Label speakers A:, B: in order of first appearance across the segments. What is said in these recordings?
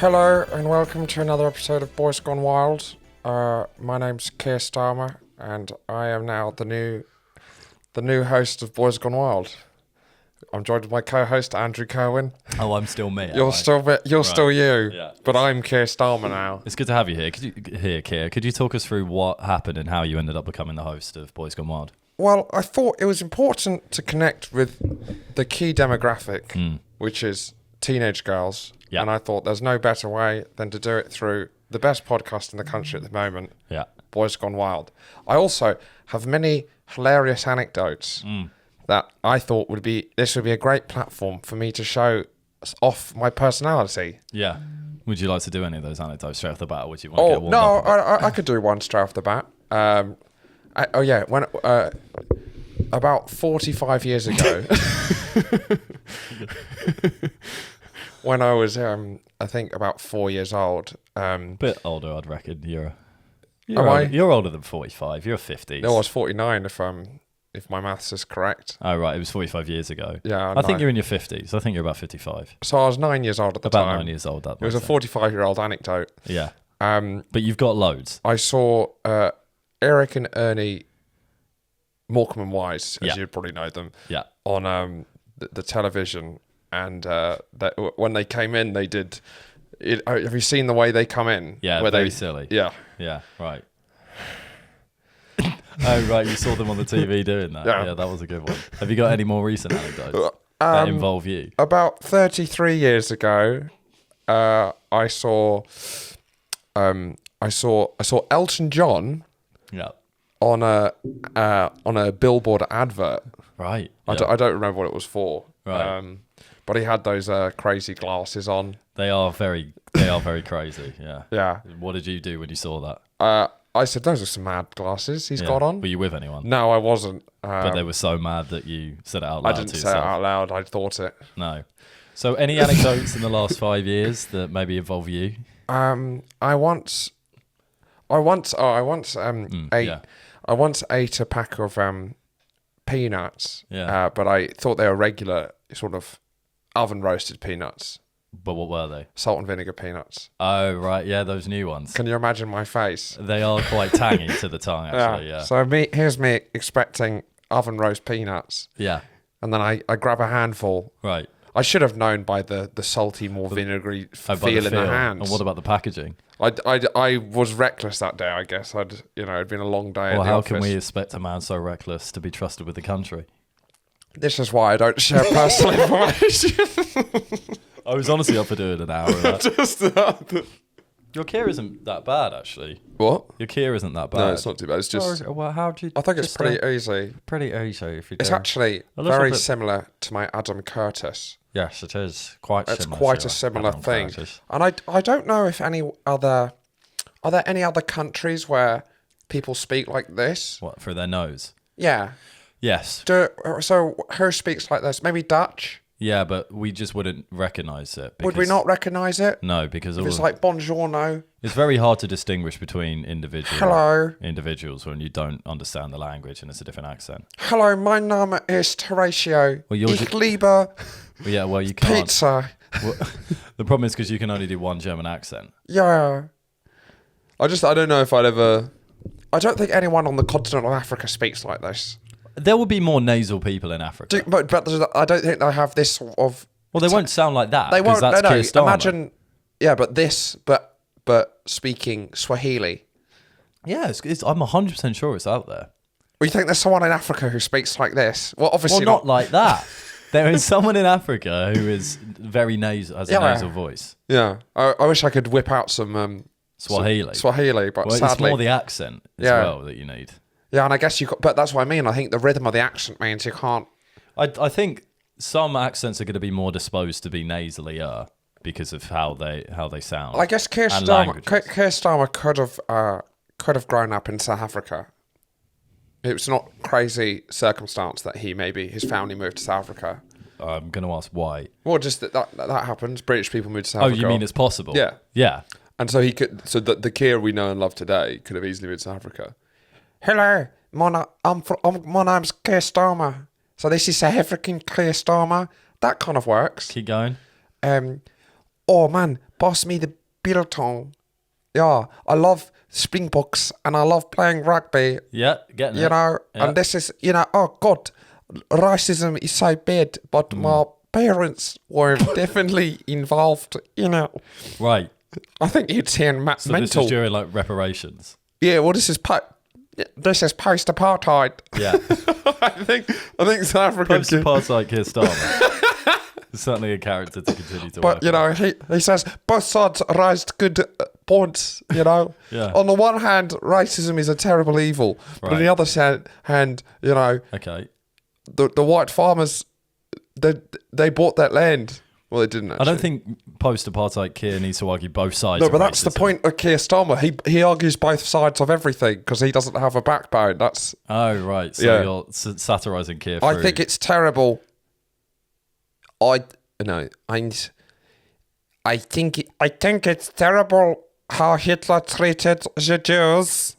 A: Hello and welcome to another episode of Boys Gone Wild. My name's Kier Starmer and I am now the new host of Boys Gone Wild. I'm joined with my co-host Andrew Cohen.
B: Oh, I'm still me.
A: You're still you,
B: Yeah.
A: but I'm Kier Starmer now.
B: It's good to have you here. Kier, could you talk us through what happened and how you ended up becoming the host of Boys Gone Wild?
A: Well, I thought it was important to connect with the key demographic, which is teenage girls.
B: Yeah.
A: And I thought there's no better way than to do it through the best podcast in the country at the moment, Boys Gone Wild. I also have many hilarious anecdotes that I thought would be a great platform for me to show off my personality.
B: Yeah. Would you like to do any of those anecdotes straight off the bat, or would you want to get warmed up?
A: I could do one straight off the bat. When about 45 years ago, when I was, I think about 4 years old.
B: Bit older, I'd reckon. You're older than 45. You're 50s.
A: No, I was 49 if my maths is correct.
B: Oh, right. It was 45 years ago.
A: Yeah.
B: I think you're in your 50s. I think you're about 55.
A: So I was 9 years old at the time.
B: About 9 years old. It
A: was a 45-year-old anecdote.
B: Yeah. But you've got loads.
A: I saw Eric and Ernie Morecambe and Wise, as you'd probably know them, on the television. And when they came in, they did... have you seen the way they come in?
B: Yeah, very silly.
A: Yeah.
B: Yeah, right. Oh, right, you saw them on the TV doing that. Yeah, that was a good one. Have you got any more recent anecdotes that involve you?
A: About 33 years ago, I saw Elton John on a billboard advert.
B: Right.
A: I don't remember what it was for.
B: Right.
A: But he had those crazy glasses on.
B: They are very crazy. Yeah.
A: Yeah.
B: What did you do when you saw that?
A: I said, those are some mad glasses he's got on.
B: Were you with anyone?
A: No, I wasn't.
B: But they were so mad that you said it out loud.
A: I didn't say it out loud. I thought it.
B: No. So any anecdotes in the last 5 years that maybe involve you?
A: I once ate a pack of peanuts.
B: Yeah.
A: But I thought they were regular sort of oven roasted peanuts.
B: But what were they?
A: Salt and vinegar peanuts.
B: Oh, right. Yeah, those new ones.
A: Can you imagine my face?
B: They are quite tangy to the tongue, actually. Yeah.
A: So here's me expecting oven roast peanuts.
B: Yeah.
A: And then I grab a handful.
B: Right.
A: I should have known by the salty, more vinegary feel in the hands.
B: And what about the packaging?
A: I was reckless that day, I guess. It'd been a long day at the
B: how
A: office.
B: can we expect a man so reckless to be trusted with the country?
A: This is why I don't share personal information.
B: I was honestly up for doing an hour of that.
A: Just that.
B: Your Kier isn't that bad, actually.
A: What?
B: Your Kier isn't that bad.
A: No, it's not too bad. It's just...
B: Well, how do you...
A: I think it's pretty easy.
B: Pretty easy if you do.
A: It's actually very similar to my Adam Curtis.
B: Yes, it is. It's
A: quite a similar thing. Curtis. And I don't know if are there any other countries where people speak like this?
B: What, through their nose?
A: Yeah.
B: Yes.
A: So who speaks like this? Maybe Dutch?
B: Yeah, but we just wouldn't recognise it.
A: Would we not recognise it?
B: No, because
A: it's like buongiorno.
B: It's very hard to distinguish between individuals when you don't understand the language and it's a different accent.
A: Hello, my name is Horatio. Ich liebe
B: you can't.
A: Pizza.
B: Well, the problem is because you can only do one German accent.
A: Yeah. I don't know if I'd ever... I don't think anyone on the continent of Africa speaks like this.
B: There will be more nasal people in Africa.
A: But I don't think they have this sort of...
B: Well, they won't sound like that.
A: They won't.
B: That's
A: no.
B: Kier Starmer.
A: Imagine... Yeah, but speaking Swahili.
B: Yeah, I'm 100% sure it's out there.
A: Well, you think there's someone in Africa who speaks like this? Well, obviously
B: not like that. There is someone in Africa who is very nasal, has a nasal voice.
A: Yeah. I wish I could whip out some... Swahili, but sadly...
B: It's more the accent as well that you need.
A: Yeah, and I guess but that's what I mean. I think the rhythm of the accent means you can't...
B: I think some accents are going to be more disposed to be nasally because of how they sound.
A: I guess Kier Starmer could have grown up in South Africa. It was not crazy circumstance that his family moved to South Africa.
B: I'm going to ask why.
A: Well, just that happens. British people moved to South Africa.
B: Oh, you mean it's possible?
A: Yeah.
B: Yeah.
A: And so the Kier we know and love today could have easily moved to South Africa. Hello, my name's Kier Starmer. So this is South African Kier Starmer. That kind of works.
B: Keep going.
A: Oh man, pass me the biltong. Yeah, I love Springboks and I love playing rugby.
B: Yeah, getting it.
A: You know,
B: Yeah.
A: and this is, oh God, racism is so bad, but my parents were definitely involved,
B: Right.
A: I think you'd say
B: So
A: mental.
B: this is during like reparations.
A: Yeah, well, this is post-apartheid.
B: Yeah.
A: I think South African.
B: Post-apartheid Kier Starmer. It's certainly a character to continue to work
A: But, he says both sides raised good points,
B: Yeah.
A: On the one hand, racism is a terrible evil. But on the other hand,
B: Okay.
A: the white farmers, they bought that land. Well, they didn't, actually.
B: I don't think post-apartheid Kier needs to argue both sides.
A: No,
B: of
A: but that's the
B: racism.
A: point of Kier Starmer. He argues both sides of everything because he doesn't have a backbone. That's...
B: Oh, right. So
A: Yeah.
B: you're satirising Kier
A: I
B: through...
A: think it's terrible. I think it's terrible how Hitler treated the Jews,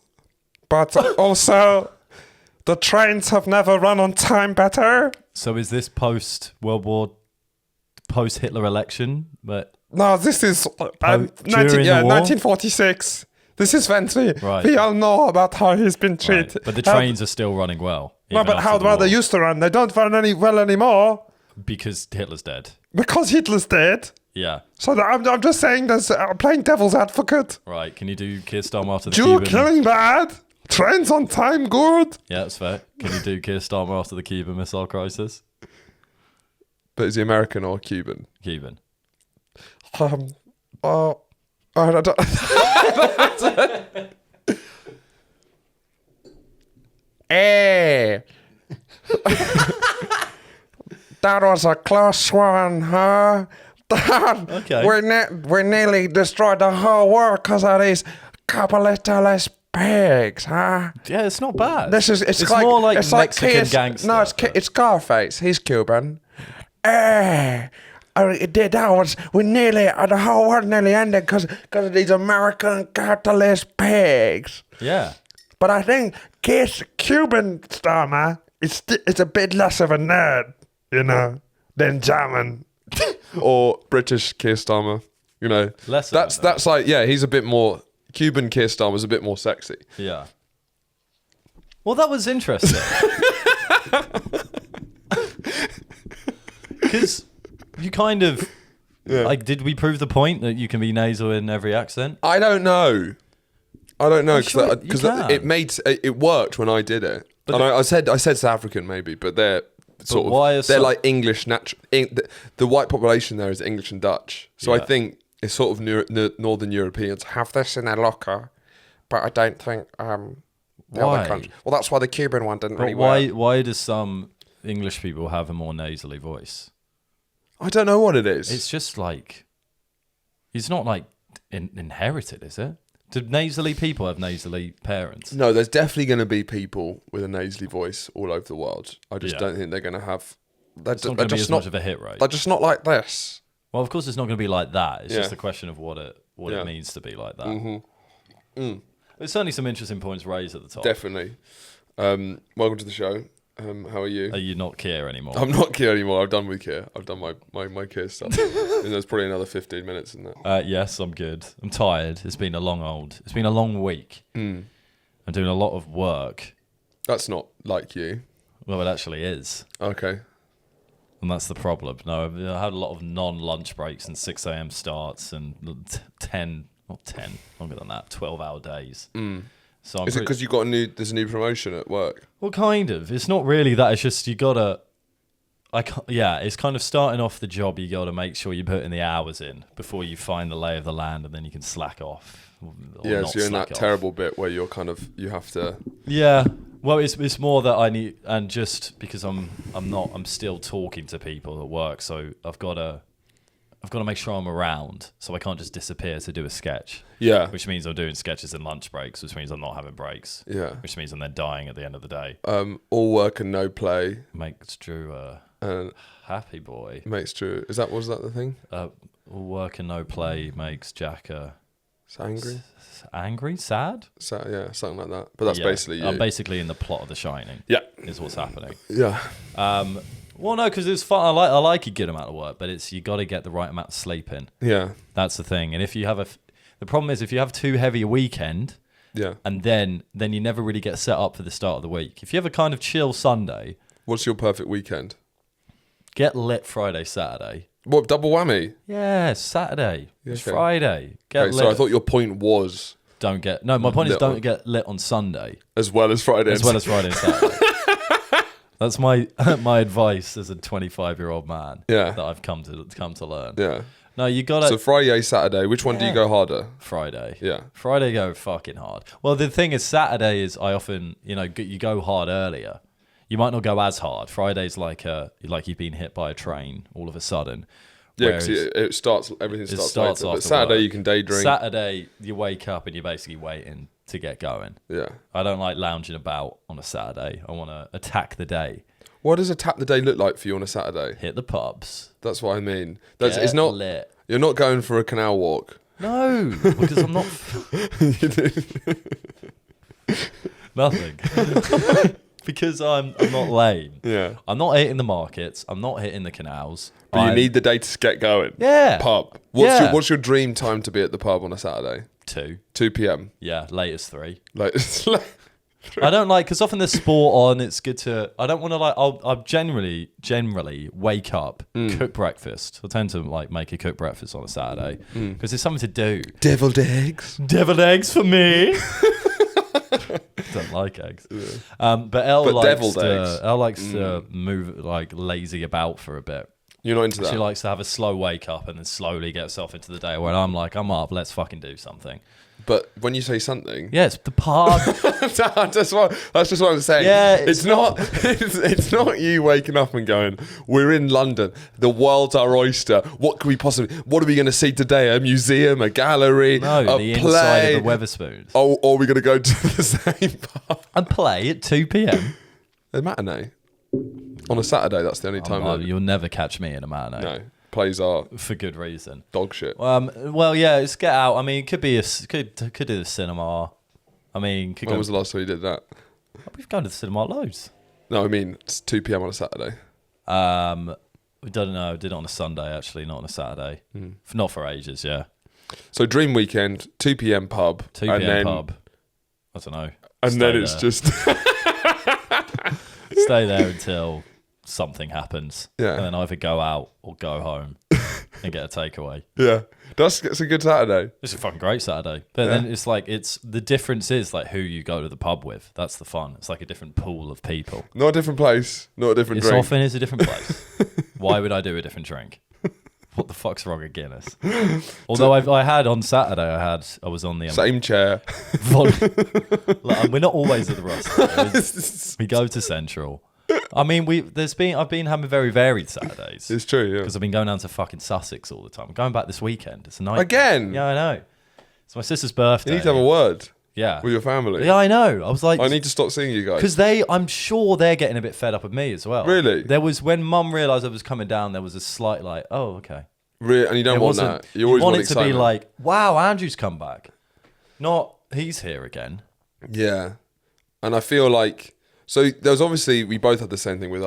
A: but also the trains have never run on time better.
B: So is this post-Hitler election? But
A: No, this is
B: during the war?
A: 1946. This is when
B: Right.
A: we all know about how he's been
B: right.
A: treated.
B: But the trains are still running well.
A: No,
B: even
A: but
B: after
A: how
B: the
A: well
B: war,
A: they used to run? They don't run well anymore
B: because Hitler's dead.
A: because Hitler's dead.
B: Yeah.
A: So I'm just saying, there's playing devil's advocate.
B: Right. Can you do Kier Starmer after the
A: Jew
B: Cuban?
A: killing bad. Trains on time good.
B: Yeah, that's fair. Can you do Kier Starmer after the Cuban Missile Crisis?
A: But is he American or Cuban?
B: Cuban.
A: I don't. Hey. That was a close one, huh?
B: Okay.
A: We nearly destroyed the whole world because of these capitalist pigs, huh?
B: Yeah, it's not bad.
A: It's
B: more like
A: it's
B: Mexican
A: Kier-
B: gangster.
A: No, it's Scarface. He's Cuban. That was the whole world nearly ended because of these American capitalist pigs.
B: Yeah.
A: But I think Cuban Starmer is a bit less of a nerd, than German or British Kier Starmer.
B: Less of
A: That's
B: a nerd.
A: that's like, yeah, he's a bit more. Cuban Kier Starmer's a bit more sexy.
B: Yeah. Well, that was interesting. Because you kind of... Like, did we prove the point that you can be nasal in every accent?
A: I don't know because
B: sure you can.
A: it worked when I did it.
B: But
A: I said South African maybe, but they're they're like English the white population there is English and Dutch. So I
B: Yeah.
A: think it's sort of Northern Europeans have this in their locker, but I don't think the
B: Why?
A: other country. Well, that's why the Cuban one didn't
B: But
A: really work.
B: why does some English people have a more nasally voice?
A: I don't know what it is.
B: It's just like... It's not like inherited, is it? Do nasally people have nasally parents?
A: No, there's definitely going to be people with a nasally voice all over the world. I just
B: Yeah.
A: don't think they're going to have.
B: It's not going to be as much of a hit rate.
A: They're just not like this.
B: Well, of course, it's not going to be like that. It's
A: Yeah.
B: just a question of what it
A: Yeah.
B: means to be like that.
A: Mm-hmm.
B: There's certainly some interesting points raised at the top.
A: Definitely. Welcome to the show. How are you?
B: Are you not Kier anymore?
A: I'm not Kier anymore. I'm done with Kier. I've done my Kier stuff. And there's probably another 15 minutes in there.
B: Yes, I'm good. I'm tired. It's been a long week. I'm doing a lot of work.
A: That's not like you.
B: Well, it actually is.
A: Okay.
B: And that's the problem. No, I had a lot of non-lunch breaks and 6 a.m. starts and longer than that, 12-hour days. So
A: Is it because there's a new promotion at work?
B: Well, kind of. It's not really that. It's just you gotta. It's kind of starting off the job. You gotta make sure you put in the hours in before you find the lay of the land, and then you can slack off. Or
A: Yeah,
B: not
A: so you're in that
B: slack off.
A: terrible bit where you have to.
B: Yeah. Well, it's more that I need, and just because I'm still talking to people at work, so I've got to make sure I'm around, so I can't just disappear to do a sketch.
A: Yeah.
B: Which means I'm doing sketches in lunch breaks, which means I'm not having breaks.
A: Yeah.
B: Which means I'm then dying at the end of the day.
A: All work and no play.
B: Makes Drew a
A: And
B: happy boy.
A: makes Drew. Was that the thing?
B: All work and no play makes Jack
A: Angry?
B: angry, sad.
A: Yeah, something like that. But that's basically you.
B: I'm basically in the plot of The Shining.
A: Yeah.
B: Is what's happening.
A: Yeah.
B: Well, no, because it's fun. I like a good amount of work, but you got to get the right amount of sleep in.
A: Yeah.
B: That's the thing. And if you have the problem is if you have too heavy a weekend, and then you never really get set up for the start of the week. If you have a kind of chill Sunday.
A: What's your perfect weekend?
B: Get lit Friday, Saturday.
A: What, double whammy?
B: Yeah, Saturday.
A: Yeah,
B: it's Friday. Get lit.
A: So I thought your point was...
B: my point is don't get lit on Sunday.
A: As well as Friday.
B: As well as Friday and Saturday. That's my advice as a 25-year-old man that I've come to learn.
A: Yeah.
B: No, you got to...
A: So Friday, Saturday, which one do you go harder?
B: Friday.
A: Yeah.
B: Friday go fucking hard. Well, the thing is Saturday is I often, you go hard earlier. You might not go as hard. Friday's like you've been hit by a train all of a sudden.
A: Yeah, because everything starts later. But Saturday you can day drink.
B: Saturday you wake up and you're basically waiting to get going.
A: Yeah.
B: I don't like lounging about on a Saturday. I want to attack the day.
A: What does attack the day look like for you on a Saturday?
B: Hit the pubs.
A: That's what I mean.
B: It's not lit.
A: You're not going for a canal walk.
B: No, because I'm not. Nothing. Because I'm not lame.
A: Yeah.
B: I'm not hitting the markets. I'm not hitting the canals.
A: But you need the day to get going.
B: Yeah.
A: Pub. What's your dream time to be at the pub on a Saturday? 2 p.m.
B: Yeah, latest 3.
A: I
B: don't like, because often there's sport on. It's good to. I don't want to I'll generally wake up, cook breakfast. I tend to make a cooked breakfast on a Saturday because there's something to do.
A: Deviled eggs.
B: Deviled eggs for me. Don't like eggs. Yeah. But Elle likes to move lazy about for a bit.
A: You're not into that?
B: She likes to have a slow wake up and then slowly get herself into the day. When I'm like, I'm up, let's fucking do something.
A: But when you say something,
B: it's the park.
A: that's just what I'm saying.
B: Yeah,
A: it's not you waking up and going, "We're in London. The world's our oyster. What are we going to see today? A museum, a gallery,
B: no,
A: a
B: the
A: play?
B: Inside of the Wetherspoons.
A: Or are we going to go to the same pub
B: and play at 2 p.m.
A: A matinee on a Saturday. That's the only time.
B: You'll never catch me in a matinee.
A: No. Plays are
B: for good reason.
A: Dog shit.
B: Well, yeah, it's get out. I mean, it could be could do the cinema. I mean,
A: when was the last time you did that?
B: We've gone to the cinema loads.
A: No, I mean it's 2 p.m. on a Saturday.
B: We don't know. Did it on a Sunday actually, not on a Saturday. Not for ages. Yeah.
A: So dream weekend, 2 p.m. pub.
B: 2 p.m. pub. I don't know.
A: And then it's just
B: stay there until something happens. Yeah. And then either go out or go home and get a takeaway.
A: Yeah. It's a good Saturday.
B: It's a fucking great Saturday. But then it's the difference is who you go to the pub with. That's the fun. It's like a different pool of people.
A: Not a different place. Not a different drink.
B: It often is a different place. Why would I do a different drink? What the fuck's wrong with Guinness? Although I had on Saturday, I was on the
A: same chair.
B: We're not always at the Ross. We go to Central. I mean, I've been having very varied Saturdays.
A: It's true, yeah.
B: Because I've been going down to fucking Sussex all the time. I'm going back this weekend. It's a night
A: again.
B: Yeah, I know. It's my sister's birthday.
A: You need to have a word.
B: Yeah.
A: With your family.
B: Yeah, I know. I was like,
A: I need to stop seeing you guys.
B: Because I'm sure they're getting a bit fed up with me as well.
A: Really?
B: There was, when Mum realised I was coming down, there was a slight oh, okay.
A: Really? And you don't want that? You always
B: want it
A: excitement.
B: To be like, wow, Andrew's come back. Not, he's here again.
A: Yeah. And I feel like, so there was obviously, we both had the same thing with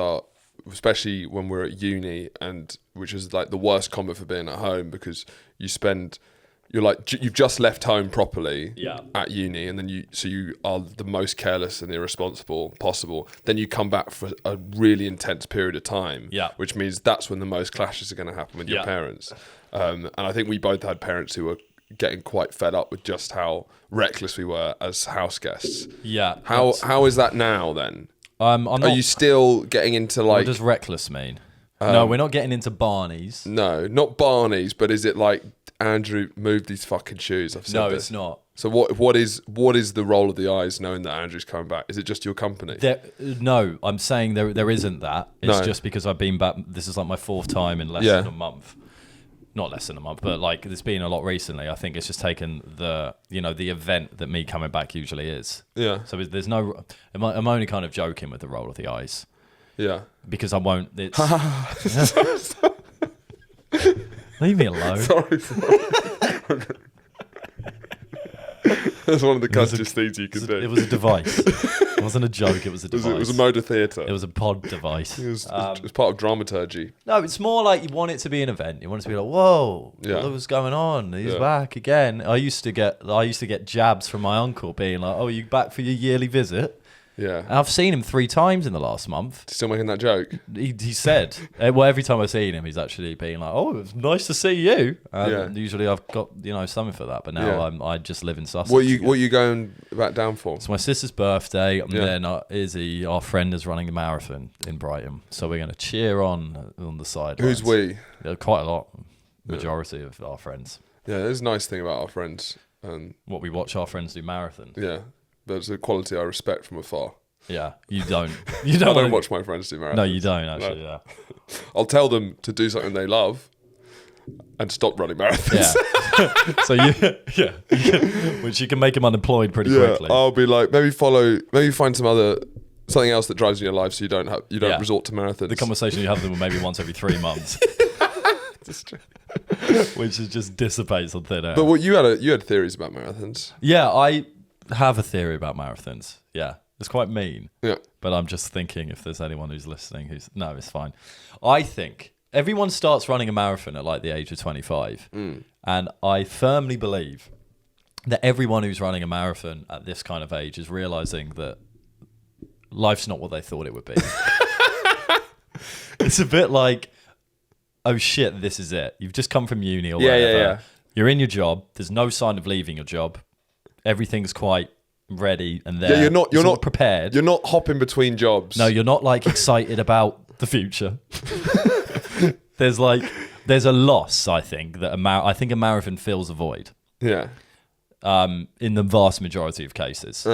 A: especially when we're at uni, and which is like the worst combo for being at home, because you've just left home properly at uni, and then you are the most careless and irresponsible possible. Then you come back for a really intense period of time, which means that's when the most clashes are going to happen with your parents. And I think we both had parents who were getting quite fed up with just how reckless we were as house guests.
B: Yeah.
A: How is that now then?
B: Are
A: you still getting into
B: What does reckless mean? No, we're not getting into Barney's.
A: No, not Barney's, but is it like, Andrew, move these fucking shoes? I've said this.
B: It's not.
A: So what is the role of the eyes knowing that Andrew's coming back? Is it just your company?
B: No, I'm saying there isn't that. It's just because I've been back. This is like my 4th time in less than a month. Not less than a month, but like there's been a lot recently. I think it's just taken the event that me coming back usually is.
A: Yeah.
B: So there's no. I'm only kind of joking with the role of the eyes.
A: Yeah.
B: Because I won't. It's. Leave me alone.
A: Sorry. That's one of the countryest things you can do.
B: It was a device. It wasn't a joke. It was a device.
A: It was a mode of theatre.
B: It was a pod device.
A: It was part of dramaturgy.
B: No, it's more like you want it to be an event. You want it to be like, whoa, what was going on? He's back again. I used to get jabs from my uncle being like, oh, are you back for your yearly visit?
A: Yeah.
B: And I've seen him 3 times in the last month.
A: Still making that joke?
B: He said, well, every time I've seen him, he's actually being like, oh, it's nice to see you. Usually I've got, something for that, but now I just live in Sussex.
A: What are you going back down for?
B: It's my sister's birthday, and then Izzy, our friend, is running a marathon in Brighton. So we're going to cheer on the sidelines.
A: Who's we?
B: Quite a lot. Majority of our friends.
A: Yeah, there's a nice thing about our friends.
B: What we watch our friends do marathon.
A: Yeah. There's a quality I respect from afar.
B: Yeah, you don't.
A: I don't watch my friends do marathons.
B: No, you don't actually. No. Yeah,
A: I'll tell them to do something they love and stop running marathons.
B: Yeah. So which you can make them unemployed pretty quickly.
A: I'll be like, maybe find something else that drives in your life, so you don't resort to marathons.
B: The conversation you have with them maybe once every 3 months.
A: That's true.
B: Which just dissipates on thin air.
A: But you had theories about marathons.
B: Yeah, I have a theory about marathons. Yeah, it's quite mean.
A: Yeah.
B: But I'm just thinking if there's anyone who's listening no, it's fine. I think everyone starts running a marathon at like the age of 25. And I firmly believe that everyone who's running a marathon at this kind of age is realizing that life's not what they thought it would be. It's a bit like, oh shit, this is it. You've just come from uni or whatever.
A: Yeah.
B: You're in your job. There's no sign of leaving your job. Everything's quite ready and there.
A: Yeah, you're not
B: prepared.
A: You're not hopping between jobs.
B: No, you're not like excited about the future. There's a loss, I think, that I think a marathon fills a void.
A: Yeah.
B: In the vast majority of cases.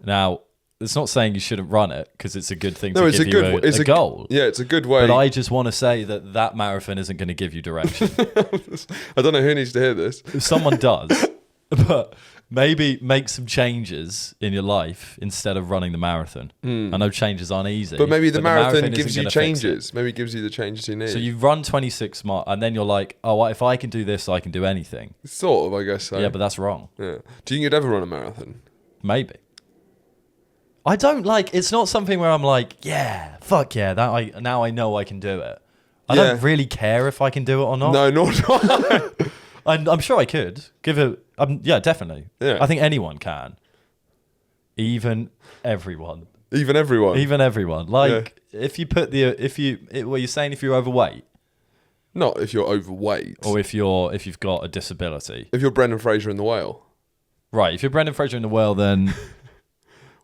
B: Now, it's not saying you shouldn't run it because it's a good thing to give you a goal.
A: Yeah, it's a good way.
B: But I just want to say that marathon isn't going to give you direction.
A: I don't know who needs to hear this.
B: If someone does, but maybe make some changes in your life instead of running the marathon. I know changes aren't easy.
A: But maybe the marathon gives you changes. Maybe it gives you the changes you need.
B: So you run 26 miles and then you're like, oh, if I can do this, I can do anything.
A: Sort of, I guess so.
B: Yeah, but that's wrong.
A: Yeah. Do you think you'd ever run a marathon?
B: Maybe. I don't it's not something where I'm like, yeah, fuck yeah, now I know I can do it. I don't really care if I can do it or not.
A: No, nor do I.
B: I'm sure I could. Give it, yeah, definitely. Yeah. I think anyone can. Even everyone.
A: Even everyone?
B: Even everyone. Like, if you put were you saying if you're overweight?
A: Not if you're overweight.
B: Or if you've got a disability.
A: If you're Brendan Fraser in The Whale.
B: Right, if you're Brendan Fraser in The Whale, then...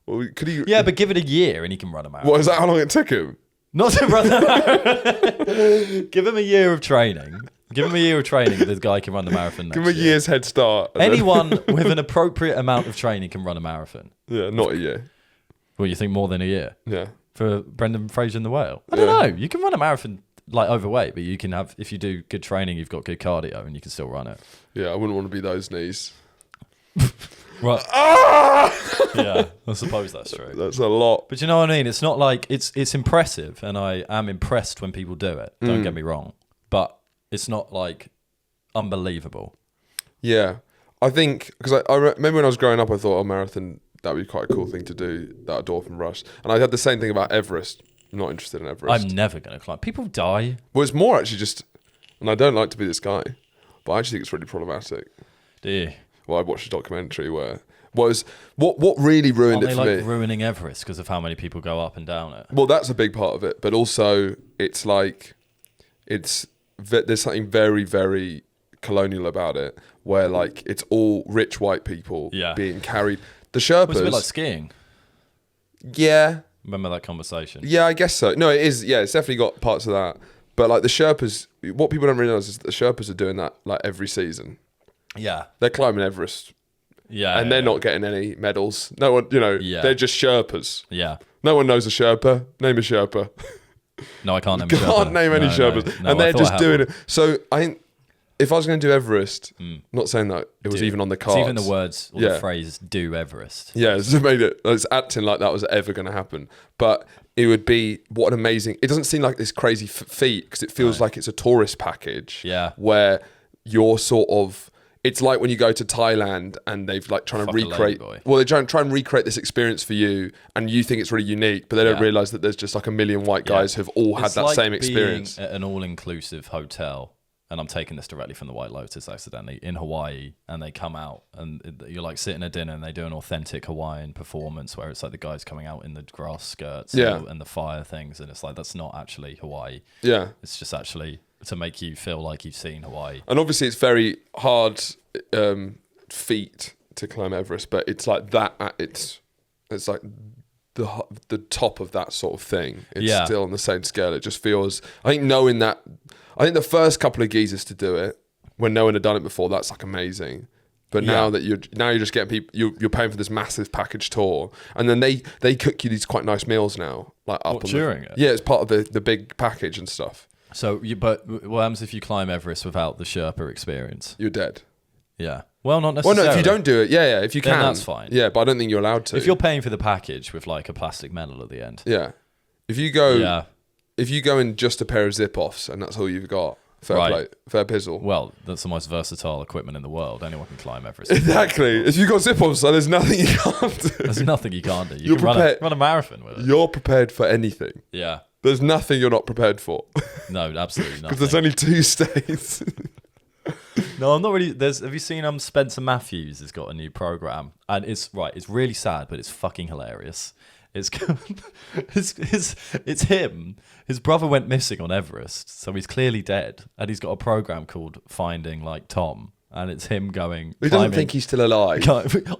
A: Well, could he?
B: Yeah, but give it a year and he can run a marathon.
A: What, is that how long it took him?
B: Not to run the marathon. Give him a year of training. This guy can run the marathon next
A: Give him a year's head start.
B: Anyone with an appropriate amount of training can run a marathon.
A: Yeah, not a year.
B: Well, you think more than a year?
A: Yeah.
B: For Brendan Fraser in The Whale? I don't know. You can run a marathon like overweight, but you can have, if you do good training, you've got good cardio and you can still run it.
A: Yeah, I wouldn't want to be those knees.
B: Right. Ah! Yeah, I suppose that's true.
A: That's a lot.
B: But you know what I mean? It's not like, it's impressive, and I am impressed when people do it. Don't get me wrong. But it's not like unbelievable.
A: Yeah. I think, because I remember when I was growing up, I thought a marathon, that would be quite a cool thing to do, that endorphin rush. And I had the same thing about Everest. I'm not interested in Everest.
B: I'm never going to climb. People die.
A: Well, it's more actually just, and I don't like to be this guy, but I actually think it's really problematic.
B: Do you?
A: Well, I watched a documentary where what really ruined it for me.
B: Ruining Everest because of how many people go up and down it?
A: Well, that's a big part of it, but also it's like there's something very, very colonial about it, where like it's all rich white people being carried. The Sherpas.
B: It's a bit like skiing.
A: Yeah.
B: Remember that conversation?
A: Yeah, I guess so. No, it is. Yeah, it's definitely got parts of that. But like the Sherpas, what people don't realise is that the Sherpas are doing that like every season.
B: Yeah.
A: They're climbing Everest.
B: Yeah.
A: And they're not getting any medals. No one, they're just Sherpas.
B: Yeah.
A: No one knows a Sherpa. Name a Sherpa.
B: No, I can't name a Sherpa.
A: Can't name any Sherpas.
B: No,
A: and they're just doing it. So I think if I was going to do Everest, not saying that it was even on the cards.
B: It's even the words or the phrase "do Everest."
A: Yeah, it's acting like that was ever going to happen. But it would be, what an amazing... It doesn't seem like this crazy feat because it feels like it's a tourist package.
B: Yeah.
A: Where you're sort of... it's like when you go to Thailand and they've like trying to recreate. Well, they try and recreate this experience for you, and you think it's really unique, but they don't realize that there's just like a million white guys who've all had that same experience.
B: Being at an all-inclusive hotel, and I'm taking this directly from the White Lotus accidentally, in Hawaii, and they come out and you're like sitting at dinner and they do an authentic Hawaiian performance where it's like the guys coming out in the grass skirts and the fire things, and it's like that's not actually Hawaii.
A: Yeah,
B: it's just actually to make you feel like you've seen Hawaii.
A: And obviously it's very hard feat to climb Everest, but it's like that. It's like the top of that sort of thing. It's still on the same scale. It just feels. I think knowing that. I think the first couple of geezers to do it, when no one had done it before, that's like amazing. But now that you're just getting people, you're paying for this massive package tour, and then they cook you these quite nice meals now, like up
B: during it.
A: Yeah, it's part of the big package and stuff.
B: So, but what happens if you climb Everest without the Sherpa experience?
A: You're dead.
B: Yeah. Well, not necessarily.
A: Well, no, if you don't do it, if you can,
B: then that's fine.
A: Yeah, but I don't think you're allowed to.
B: If you're paying for the package with like a plastic medal at the end.
A: Yeah. If you go in just a pair of zip-offs and that's all you've got, fair pizzle.
B: Well, that's the most versatile equipment in the world. Anyone can climb Everest.
A: Exactly. If you've got zip-offs, so there's nothing you can't do.
B: There's nothing you can't do. You can run a marathon with it.
A: You're prepared for anything.
B: Yeah.
A: There's nothing you're not prepared for.
B: No, absolutely nothing.
A: Because there's only 2 states.
B: No, I'm not really. Have you seen Spencer Matthews has got a new program, and it's really sad, but it's fucking hilarious. It's him. His brother went missing on Everest, so he's clearly dead, and he's got a program called Finding like Tom, and it's him going.
A: He doesn't think he's still alive.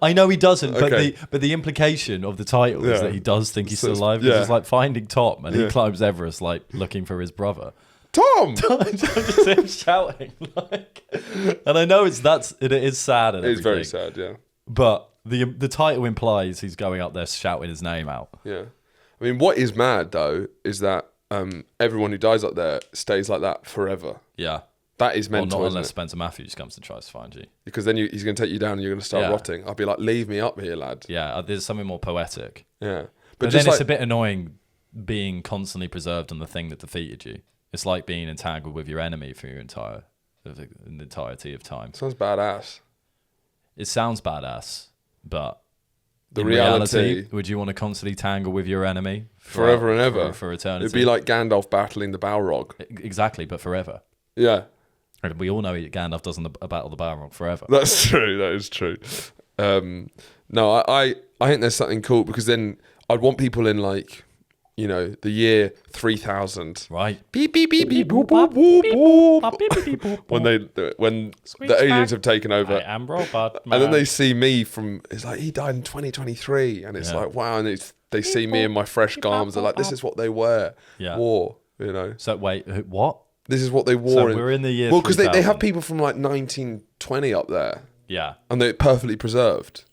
B: I know he doesn't, but the implication of the title is that he does think he's still alive. It's like Finding Tom, and he climbs Everest like looking for his brother.
A: Tom!
B: Just him shouting, and I know it is sad. And
A: it is very sad, yeah.
B: But the title implies he's going up there shouting his name out.
A: Yeah, I mean, what is mad though is that everyone who dies up there stays like that forever.
B: Yeah,
A: that is mental.
B: Well, not unless Spencer Matthews comes and tries to find you,
A: because then he's going to take you down and you're going to start rotting. I'll be like, leave me up here, lad.
B: Yeah, there's something more poetic.
A: Yeah,
B: but then it's a bit annoying being constantly preserved on the thing that defeated you. It's like being entangled with your enemy for the entirety of time.
A: Sounds badass.
B: It sounds badass, but
A: the reality,
B: would you want to constantly tangle with your enemy
A: forever and ever
B: for eternity?
A: It'd be like Gandalf battling the Balrog.
B: Exactly, but forever.
A: Yeah.
B: And we all know Gandalf doesn't battle the Balrog forever.
A: That's true. That is true. No, I think there's something cool, because then I'd want people in like, you know, the year 3000.
B: Right.
A: Beep, beep, beep, beep, boop, boop, boop, boop. When the aliens have taken over.
B: I am robot man.
A: And then they see me it's like, he died in 2023. And it's like, wow. And they see me in my fresh garments. They're like, this is what they wear.
B: Yeah.
A: Wore, you know.
B: So wait, what?
A: This is what they wore.
B: So we're in the year
A: because they have people from like 1920 up there.
B: Yeah.
A: And they're perfectly preserved.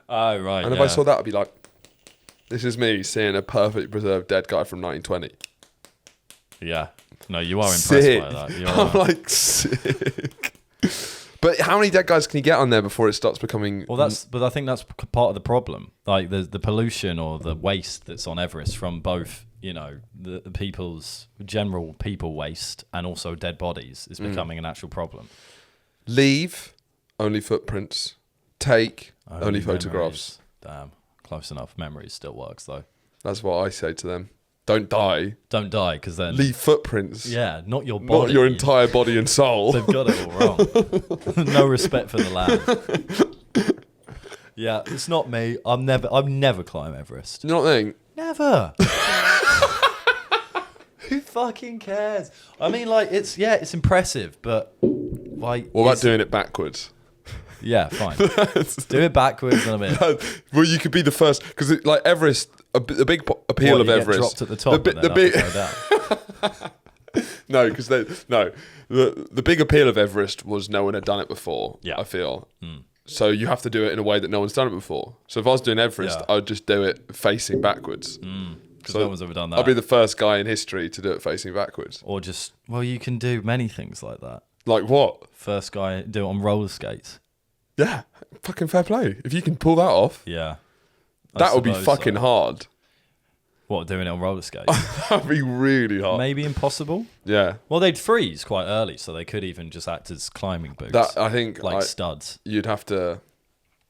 B: Oh, right.
A: And if I saw that, I'd be like, this is me seeing a perfectly preserved dead guy from 1920.
B: Yeah. No, you are impressed
A: sick.
B: by that.
A: I'm like, sick. But how many dead guys can you get on there before it starts becoming...
B: Well, but I think that's part of the problem. Like the pollution or the waste that's on Everest from both, you know, the people's general people waste and also dead bodies is becoming an actual problem.
A: Leave, only footprints. Take, only photographs.
B: Damn. Close enough. Memories still works, though.
A: That's what I say to them. Don't die.
B: Don't die, because then...
A: Leave footprints.
B: Yeah, not your body.
A: Not your entire body and soul.
B: They've got it all wrong. No respect for the land. Yeah, it's not me. I'm never climb Everest.
A: You know what I think?
B: Never. Who fucking cares? I mean, like, it's impressive, but... like,
A: what about doing it backwards?
B: Yeah, fine. Do it backwards and I'm in.
A: Well, you could be the first, because like Everest, the big appeal of Everest.
B: Dropped at the top. The big.
A: No, because the big appeal of Everest was no one had done it before. Yeah, I feel. So you have to do it in a way that no one's done it before. So if I was doing Everest, I would just do it facing backwards.
B: Because no one's ever done that.
A: I'd be the first guy in history to do it facing backwards.
B: Or just, well, you can do many things like that.
A: Like what?
B: First guy do it on roller skates.
A: Yeah, fucking fair play. If you can pull that off,
B: yeah,
A: that would be fucking hard.
B: What, doing it on roller skates?
A: That'd be really hard.
B: Maybe impossible.
A: Yeah.
B: Well, they'd freeze quite early, so they could even just act as climbing boots.
A: That I think
B: studs.
A: You'd have to.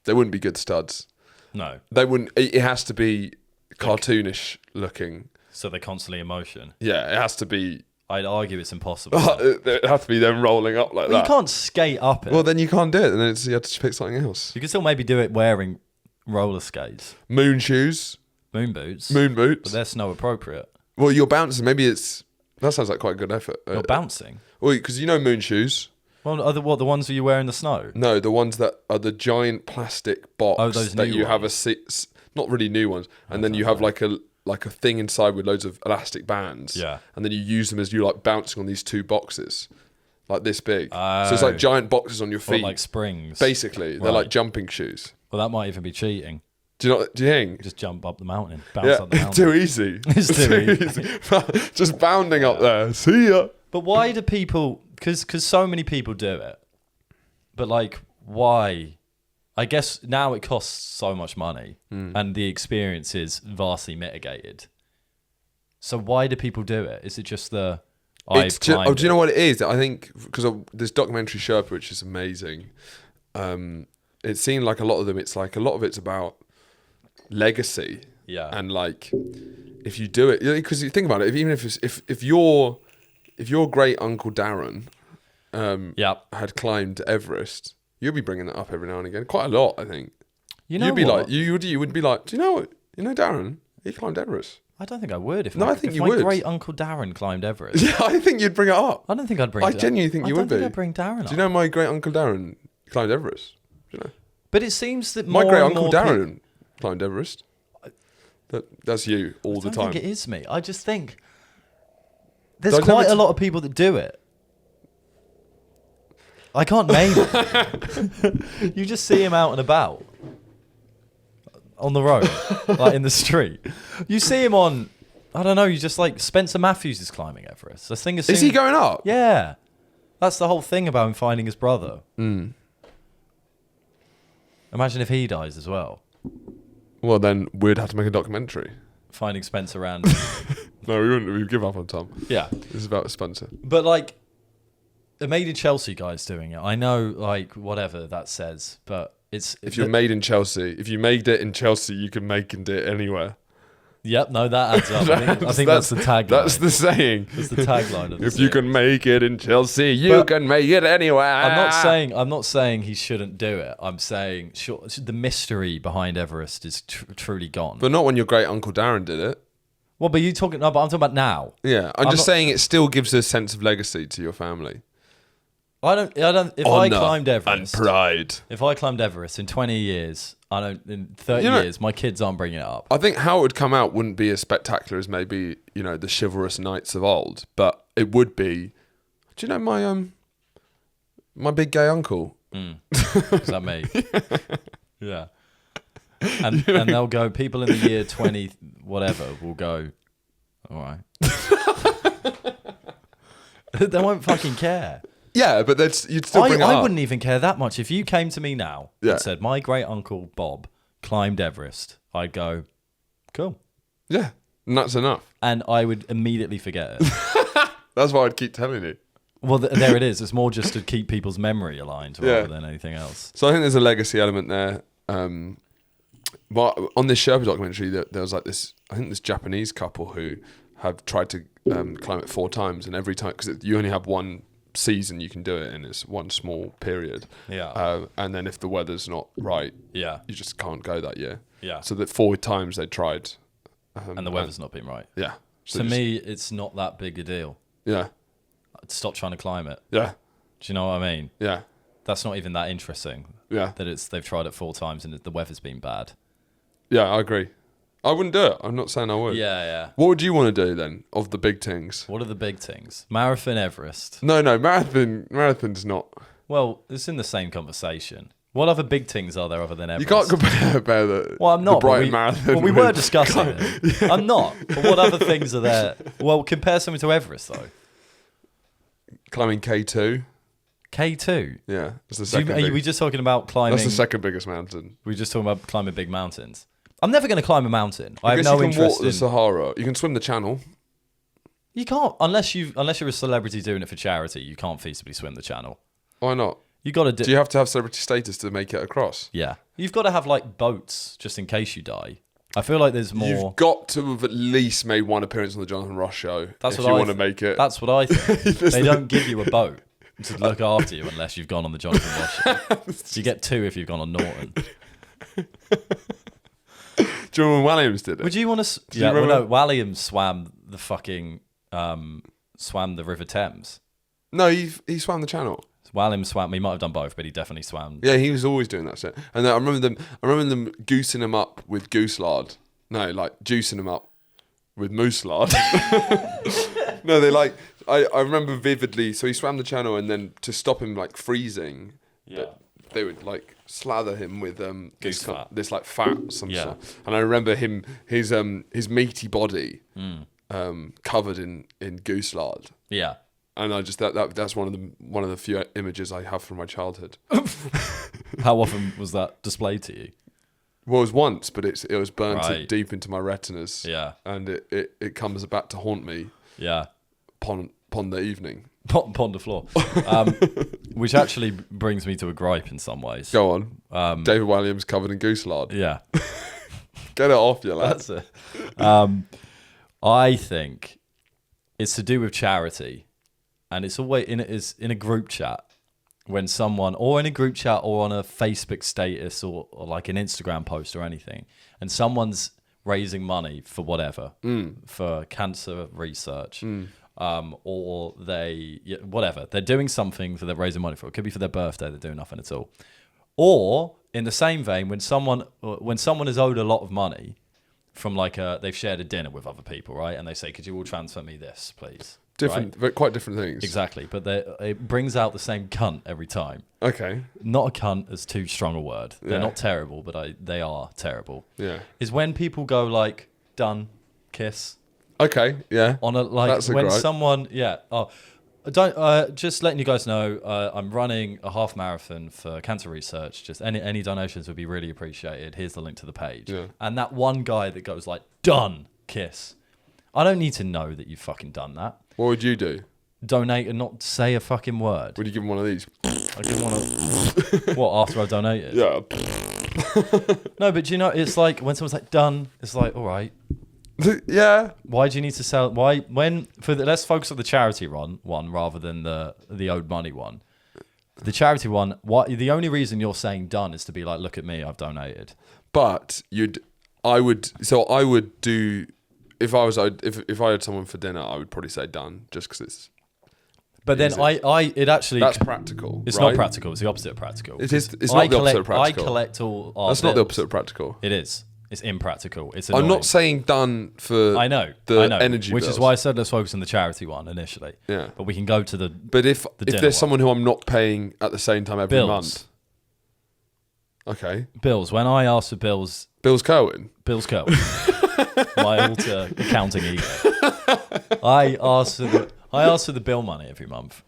A: They wouldn't be good studs.
B: No.
A: They wouldn't. It has to be cartoonish looking.
B: So they're constantly in motion.
A: Yeah, it has to be.
B: I'd argue it's impossible.
A: It has to be them rolling up like that.
B: You can't skate up it.
A: Well, then you can't do it. And then you have to pick something else.
B: You can still maybe do it wearing roller skates.
A: Moon shoes.
B: Moon boots.
A: Moon boots.
B: But they're snow appropriate.
A: Well, you're bouncing. Maybe it's... That sounds like quite a good effort.
B: You're bouncing?
A: Well, because you know moon shoes.
B: Well, the ones that you wear in the snow?
A: No, the ones that are the giant plastic box
B: those
A: that
B: new
A: you have
B: ones.
A: not really new ones. And then you have like a thing inside with loads of elastic bands.
B: Yeah.
A: And then you use them as you like bouncing on these two boxes. Like this big. So it's like giant boxes on your feet.
B: Or like springs.
A: Basically. They're like jumping shoes.
B: Well, that might even be cheating.
A: Do you think?
B: Just jump up the mountain. Bounce up the mountain.
A: Too easy.
B: It's too easy.
A: Just bounding up there. See ya.
B: But why do people... Because so many people do it. But like, why? I guess now it costs so much money and the experience is vastly mitigated. So why do people do it? Is it just the...
A: do you know what it is? I think because of this documentary Sherpa, which is amazing, it seemed like a lot of them, it's like a lot of it's about legacy.
B: Yeah.
A: And like, if you do it, because you think about it, even if your great uncle Darren had climbed Everest, you'd be bringing that up every now and again, quite a lot, I think.
B: You know,
A: you'd be
B: what?
A: like, you would be like, do you know what? You know Darren, he climbed Everest.
B: I don't think I would. If
A: I think
B: if
A: you
B: my
A: would.
B: great uncle Darren climbed Everest.
A: Yeah, I think you'd bring it up.
B: I don't think I'd bring.
A: I genuinely think you would be.
B: I don't think I'd bring Darren up.
A: Do you know my great uncle Darren climbed Everest? Do you know?
B: But it seems that
A: my great uncle Darren climbed Everest. That's you all the time.
B: I don't think it is me. I just think there's quite a lot of people that do it. I can't name it. You just see him out and about on the road, like in the street. You see him on, I don't know, you just like, Spencer Matthews is climbing Everest. This thing is
A: he going up?
B: Yeah. That's the whole thing about him finding his brother. Imagine if he dies as well.
A: Well, then we'd have to make a documentary.
B: Finding Spencer around.
A: No, we wouldn't. We'd give up on Tom.
B: Yeah.
A: This is about Spencer.
B: But like, the Made in Chelsea guy's doing it. I know, like, whatever that says, but
A: if you're made in Chelsea, if you made it in Chelsea, you can make it anywhere.
B: Yep, no, that adds up. I think that's the tagline.
A: That's the saying.
B: That's the tagline of the
A: If you can make it in Chelsea, you can make it anywhere.
B: I'm not saying he shouldn't do it. I'm saying the mystery behind Everest is truly gone.
A: But not when your great uncle Darren did it.
B: Well, but I'm talking about now.
A: Yeah, I'm just saying it still gives a sense of legacy to your family.
B: I don't. If I climbed Everest
A: and pride.
B: If I climbed Everest in 20 years, in 30 years, my kids aren't bringing it up.
A: I think how it would come out wouldn't be as spectacular as maybe, the chivalrous knights of old, but it would be. Do you know my big gay uncle?
B: Is that me? Yeah. And they'll go. People in the year 20 whatever will go. All right. They won't fucking care.
A: Yeah, but you'd still bring it up.
B: I wouldn't even care that much. If you came to me now and said, my great uncle Bob climbed Everest, I'd go, cool.
A: Yeah, and that's enough.
B: And I would immediately forget it.
A: That's why I'd keep telling you.
B: Well, there it is. It's more just to keep people's memory aligned rather than anything else.
A: So I think there's a legacy element there. But on this Sherpa documentary, there was like this Japanese couple who have tried to climb it 4 times, and every time, because you only have one season you can do it in, it's one small period.
B: Yeah.
A: And then if the weather's not right, you just can't go that year.
B: Yeah.
A: So that 4 times they tried.
B: And the weather's not been right.
A: Yeah. So
B: to me, it's not that big a deal.
A: Yeah.
B: I'd stop trying to climb it.
A: Yeah.
B: Do you know what I mean?
A: Yeah.
B: That's not even that interesting.
A: Yeah.
B: That they've tried it 4 times and the weather's been bad.
A: Yeah, I agree. I wouldn't do it. I'm not saying I would.
B: Yeah, yeah.
A: What would you want to do then of the big things?
B: What are the big things? Marathon Everest.
A: No, marathon's not.
B: Well, it's in the same conversation. What other big things are there other than Everest?
A: You can't compare the,
B: well, I'm not,
A: the Brighton Marathon.
B: Well, we were discussing it. Yeah. I'm not. But what other things are there? Well, compare something to Everest, though.
A: Climbing K2.
B: K2?
A: Yeah. It's the second
B: are we just talking about climbing...
A: That's the second biggest mountain.
B: We're just talking about climbing big mountains. I'm never going to climb a mountain. I have no
A: you can
B: interest
A: walk the Sahara. You can swim the Channel.
B: You can't unless you're a celebrity doing it for charity. You can't feasibly swim the Channel.
A: Why not?
B: You got to
A: do you have to have celebrity status to make it across?
B: Yeah, you've got to have like boats just in case you die. I feel like there's more.
A: You've got to have at least made one appearance on the Jonathan Ross show if you want to make it.
B: That's what I think. They don't give you a boat to look after you unless you've gone on the Jonathan Ross show. You get 2 if you've gone on Norton.
A: Do you remember when Williams did it?
B: Would you want to? Yeah, well, no. Williams swam the fucking swam the River Thames.
A: No, he swam the Channel.
B: Williams swam. He might have done both, but he definitely swam.
A: Yeah, he was always doing that shit. And I remember them goosing him up with goose lard. No, like juicing him up with moose lard. No, they like. I remember vividly. So he swam the Channel, and then to stop him like freezing, they would like slather him with this like fat some sort. And I remember his meaty body covered in goose lard. Yeah. And I just that's one of the few images I have from my childhood.
B: How often was that displayed to you?
A: Well, it was once, but it was burnt deep into my retinas.
B: Yeah.
A: And it comes back to haunt me.
B: Yeah.
A: Upon the evening.
B: Upon the floor. Which actually brings me to a gripe in some ways.
A: Go on. David Williams covered in goose lard.
B: Yeah.
A: Get it off you, lad.
B: That's it. I think it's to do with charity. And it's always in a group chat when someone, or in a group chat or on a Facebook status or like an Instagram post or anything, and someone's raising money for whatever, for cancer research, or whatever. They're doing something that they're raising money for. It could be for their birthday, they're doing nothing at all. Or in the same vein, when someone is owed a lot of money from they've shared a dinner with other people, right? And they say, could you all transfer me this, please?
A: Different, but quite different things.
B: Exactly, but it brings out the same cunt every time.
A: Okay.
B: Not a cunt is too strong a word. They're not terrible, but they are terrible.
A: Yeah.
B: Is when people go like, done, kiss.
A: Okay, yeah.
B: On a
A: That's
B: when
A: great.
B: someone, don't just letting you guys know, I'm running a half marathon for cancer research. Just any donations would be really appreciated. Here's the link to the page.
A: Yeah.
B: And that one guy that goes like, done, kiss. I don't need to know that you've fucking done that.
A: What would you do?
B: Donate and not say a fucking word.
A: Would you give him one of these?
B: I didn't want to. What, after I've donated?
A: Yeah.
B: No, but you know, it's like when someone's like, done, it's like, all right.
A: Yeah.
B: Why do you need to sell? Why, let's focus on the charity one rather than the owed money one. The charity one, the only reason you're saying done is to be like, look at me, I've donated.
A: But I would do. If I had someone for dinner, I would probably say done, just because it's.
B: But then it actually
A: that's practical.
B: It's
A: right?
B: not practical. It's the opposite of practical.
A: It's not the opposite of practical.
B: I collect all.
A: That's not the opposite of practical.
B: It is. It's impractical. It's annoying.
A: I'm not saying done for.
B: I know.
A: Energy
B: which
A: bills.
B: is why I said let's focus on the charity one initially.
A: Yeah.
B: But we can go to the.
A: But if there's someone who I'm not paying at the same time every month. Okay.
B: Bills. When I ask for bills.
A: Bills Cohen.
B: Bills Cohen. My alter accounting ego. I ask for the bill money every month.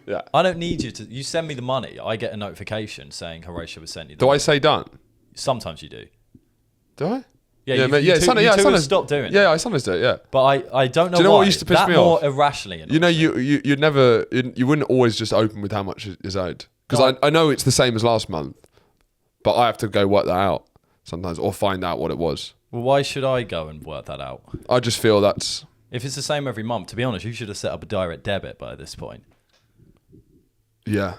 A: Yeah.
B: I don't need you to. You send me the money. I get a notification saying Horatio has sent you.
A: Do I say done?
B: Sometimes you do.
A: Do I?
B: Yeah. You sometimes stop doing it.
A: Yeah, I sometimes do it. Yeah.
B: But I don't know.
A: Do you know
B: why.
A: what used to piss me off?
B: More irrationally.
A: You know, you'd never. You wouldn't always just open with how much is owed, because I know it's the same as last month, but I have to go work that out sometimes or find out what it was.
B: Well, why should I go and work that out?
A: I just feel that's...
B: If it's the same every month, to be honest, you should have set up a direct debit by this point.
A: Yeah.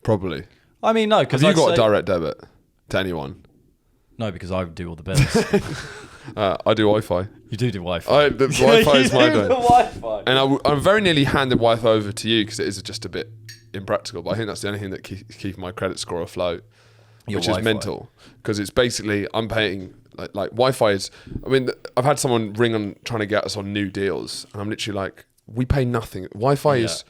A: Probably.
B: I mean, no, because
A: have you got a direct debit to anyone?
B: No, because I do all the bills.
A: I do Wi-Fi.
B: You do Wi-Fi.
A: The Wi-Fi is my doing.
B: Wi-Fi.
A: And I very nearly handed Wi-Fi over to you because it is just a bit impractical, but I think that's the only thing that keeps my credit score afloat. Which is mental, because it's basically I'm paying like Wi-Fi is. I mean, I've had someone ring on trying to get us on new deals, and I'm literally like, we pay nothing. Wi-Fi is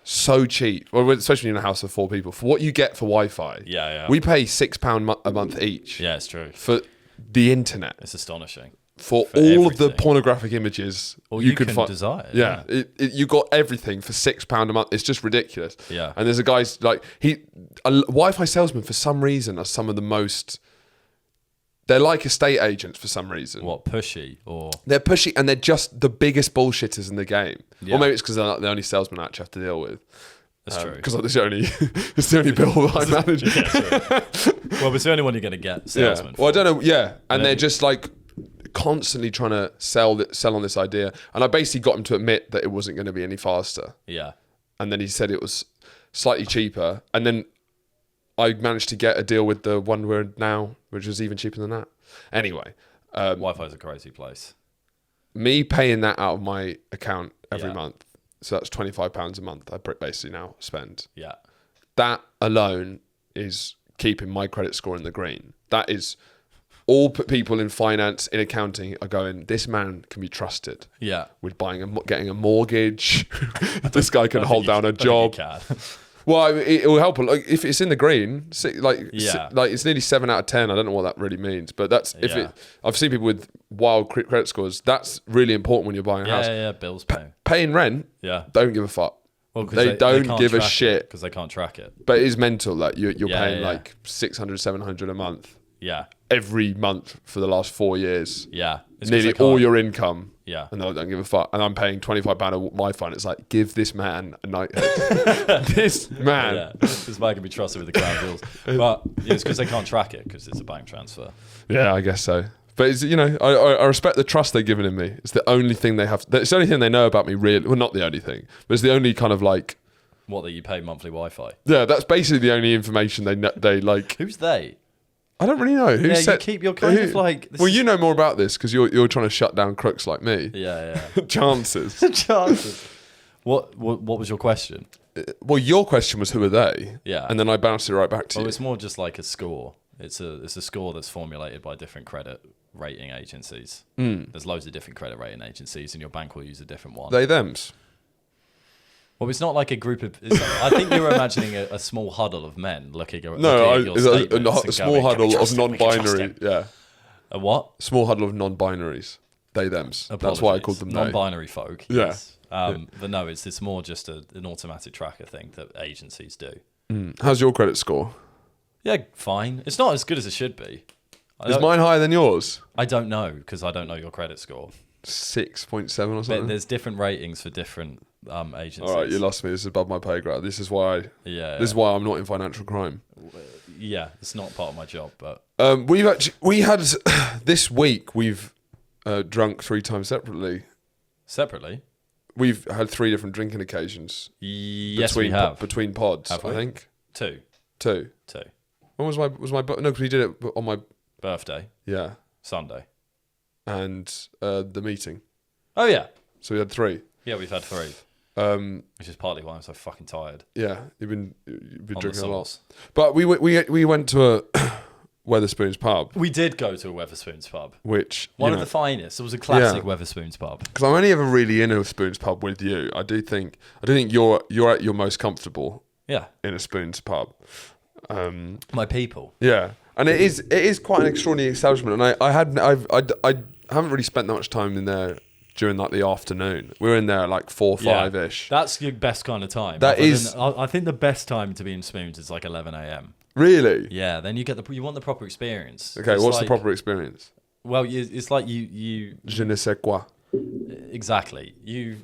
A: so cheap, well, especially in a house of 4 people. For what you get for Wi-Fi, we pay £6 a month each.
B: Yeah, it's true.
A: For the internet,
B: it's astonishing.
A: For all everything. Of the pornographic images
B: you can desire.
A: Yeah, you got everything for £6 a month. It's just ridiculous.
B: Yeah.
A: And there's a guy's like a Wi-Fi salesman for some reason are some of the most They're like estate agents for some reason.
B: What, pushy or?
A: They're pushy, and they're just the biggest bullshitters in the game.
B: Yeah.
A: Or maybe it's because they're the only salesman I actually have to deal with.
B: That's true.
A: Because it's the only bill that I manage.
B: Well, it's the only one you're going to get salesman.
A: Well, I don't know. Yeah, and they're just like constantly trying to sell on this idea. And I basically got him to admit that it wasn't going to be any faster.
B: Yeah.
A: And then he said it was slightly cheaper. And then I managed to get a deal with the one we're in now, which was even cheaper than that. Anyway.
B: Wi-Fi's a crazy place.
A: Me paying that out of my account every month. So that's £25 a month I basically now spend.
B: Yeah.
A: That alone is keeping my credit score in the green. That is all people in finance, in accounting are going, this man can be trusted.
B: Yeah.
A: With getting a mortgage. This guy can hold down a job. Well, it will help. Like if it's in the green, like it's nearly 7 out of 10. I don't know what that really means, but that's I've seen people with wild credit scores. That's really important when you're buying a house.
B: Yeah, bills pay.
A: Paying rent.
B: Yeah,
A: don't give a fuck.
B: Well,
A: they don't give a shit
B: because they can't track it.
A: But it is mental. Like you're paying like 600, 700 a month.
B: Yeah.
A: Every month for the last 4 years.
B: Yeah.
A: Nearly all your income.
B: Yeah.
A: And I don't give a fuck. And I'm paying £25 of Wi-Fi. And it's like, give this man a nighthead. This man.
B: Yeah. This man can be trusted with the crown jewels. But it's because they can't track it because it's a bank transfer.
A: Yeah, I guess so. But it's, I respect the trust they're giving in me. It's the only thing they have. It's the only thing they know about me, really. Well, not the only thing, but it's the only kind of like.
B: What, that you pay monthly Wi-Fi?
A: Yeah, that's basically the only information they like.
B: Who's they?
A: I don't really know.
B: You keep your kind of like.
A: Well, you know more about this because you're trying to shut down crooks like me.
B: Yeah.
A: Chances.
B: Chances. What was your question?
A: Well, your question was who are they?
B: Yeah.
A: And then I bounced it right back to you.
B: Well, it's more just like a score. It's a score that's formulated by different credit rating agencies. There's loads of different credit rating agencies, and your bank will use a different one.
A: They thems.
B: Well, it's not like a group of. I think you're imagining a small huddle of men looking at your
A: a small huddle of non-binary. Yeah.
B: A what?
A: Small huddle of non-binaries. They thems.
B: Apologies.
A: That's why I called them
B: non-binary folk.
A: Yeah.
B: Yes. But no, it's more just an automatic tracker thing that agencies do.
A: How's your credit score?
B: Yeah, fine. It's not as good as it should be.
A: Is mine higher than yours?
B: I don't know because I don't know your credit score.
A: 6.7 or something.
B: There's different ratings for different agencies.
A: All right, you lost me. This is above my pay grade. This is why.
B: This
A: is why I'm not in financial crime.
B: Yeah, it's not part of my job, but
A: we had this week. We've drunk 3 times separately.
B: Separately.
A: We've had 3 different drinking occasions.
B: Yes, we have
A: between pods.
B: Have we?
A: I think
B: 2.
A: When was my no? Because we did it on my
B: birthday.
A: Yeah.
B: Sunday.
A: And the meeting.
B: Oh yeah.
A: So we had 3.
B: Yeah, we've had 3. Which is partly why I'm so fucking tired.
A: Yeah, you've been drinking a lot. But we went to a Wetherspoons pub.
B: We did go to a Wetherspoons pub,
A: which
B: one of the finest. It was a classic Wetherspoons pub.
A: Because I'm only ever really in a Spoons pub with you. I do think you're at your most comfortable.
B: Yeah.
A: In a Spoons pub.
B: My people.
A: Yeah, and it is quite an extraordinary establishment, and I haven't really spent that much time in there during like the afternoon. We were in there at like 4 or 5-ish.
B: That's your best kind of time. I think the best time to be in Spoons is like 11 a.m.
A: Really?
B: Yeah. Then you want the proper experience.
A: Okay, what's the proper experience?
B: Well, it's like you.
A: Je ne sais quoi.
B: Exactly.
A: Je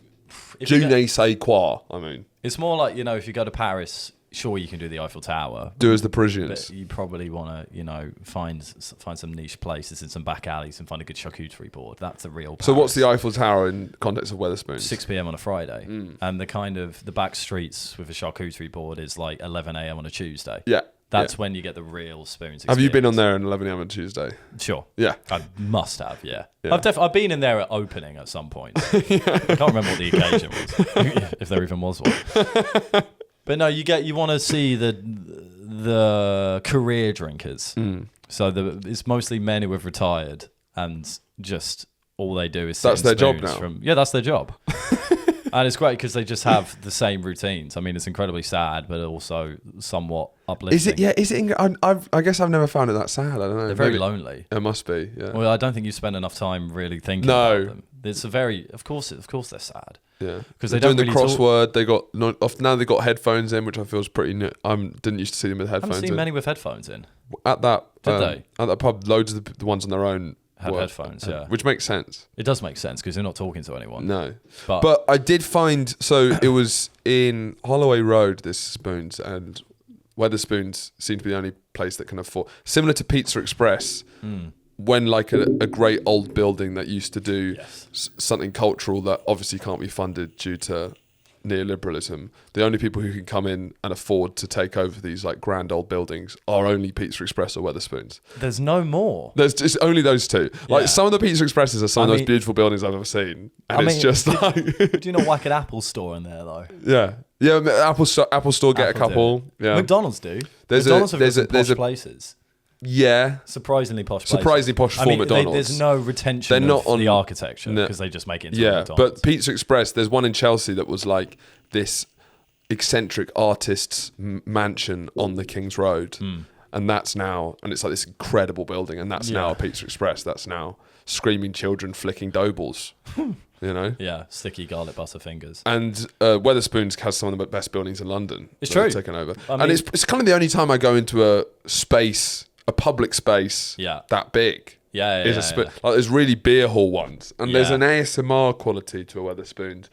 A: ne sais quoi. I mean,
B: it's more like if you go to Paris. Sure, you can do the Eiffel Tower.
A: Do as the Parisians.
B: But you probably want to, find some niche places in some back alleys and find a good charcuterie board. That's a real Paris.
A: So what's the Eiffel Tower in context of Wetherspoons?
B: 6 p.m. on a Friday. And the back streets with a charcuterie board is like 11 a.m. on a Tuesday.
A: Yeah.
B: That's when you get the real Spoons experience.
A: Have you been on there at 11 a.m. on Tuesday?
B: Sure.
A: Yeah.
B: I must have, yeah. I've been in there at opening at some point. I can't remember what the occasion was, if there even was one. But no, you want to see the career drinkers. So it's mostly men who have retired and just all they do is sit
A: that's their job now.
B: That's their job. And it's great because they just have the same routines. I mean, it's incredibly sad, but also somewhat uplifting.
A: Is it? Yeah. Is it? I guess I've never found it that sad. I don't know.
B: They're very lonely.
A: It must be. Yeah.
B: Well, I don't think you spend enough time really thinking about them. It's a very, of course they're sad.
A: Yeah,
B: because
A: they're
B: they don't
A: doing
B: really
A: the crossword. They got now they got headphones in, which I feel is pretty new. I didn't used to see them with headphones.
B: I haven't seen many with headphones in.
A: At that,
B: Did they?
A: At that pub, loads of the ones on their own
B: had headphones. Yeah,
A: which makes sense.
B: It does make sense because you're not talking to anyone.
A: No, but I did find it was in Holloway Road. This Spoons and Wetherspoons seem to be the only place that can afford, similar to Pizza Express. When like a great old building that used to do something cultural that obviously can't be funded due to neoliberalism, the only people who can come in and afford to take over these like grand old buildings are only Pizza Express or Wetherspoons.
B: There's no more.
A: There's just only those two. Like some of the Pizza Expresses are some of the most beautiful buildings I've ever seen, and it's just like.
B: Do you not whack an Apple store in there though?
A: Yeah. Apple Store get a couple. Yeah.
B: McDonald's do. McDonald's have some posh places.
A: Yeah,
B: surprisingly posh
A: for McDonald's.
B: There's no retention. They're not on the architecture because they just make it into McDonald's.
A: But Pizza Express, there's one in Chelsea that was like this eccentric artist's mansion on the King's Road, and that's now, and it's like this incredible building, and that's now a Pizza Express. That's now screaming children flicking dough balls. You know?
B: Yeah, sticky garlic butter fingers.
A: And Wetherspoons has some of the best buildings in London.
B: It's true.
A: Taken over, and it's kind of the only time I go into a public space that big. Like there's really beer hall ones, and there's an ASMR quality to a Wetherspoons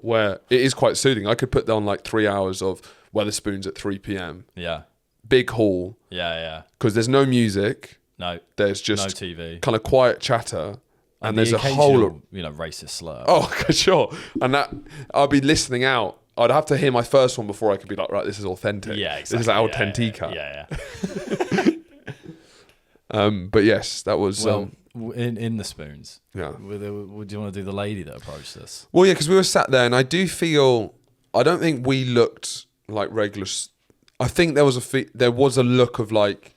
A: where it is quite soothing. I could put down like 3 hours of Wetherspoons at 3 p.m.
B: Yeah,
A: big hall. Because there's no music.
B: No,
A: there's just
B: no TV.
A: Kind of quiet chatter. And there's a whole,
B: racist slur.
A: Oh, sure. And that I'll be listening out. I'd have to hear my first one before I could be like, right, this is authentic.
B: Yeah, exactly.
A: This is authentica.
B: Yeah.
A: But yes, that was
B: in the Spoons.
A: Yeah.
B: Would you want to do the lady that approached us?
A: Well, yeah, because we were sat there, and I don't think we looked like regulars. I think there was a look of like,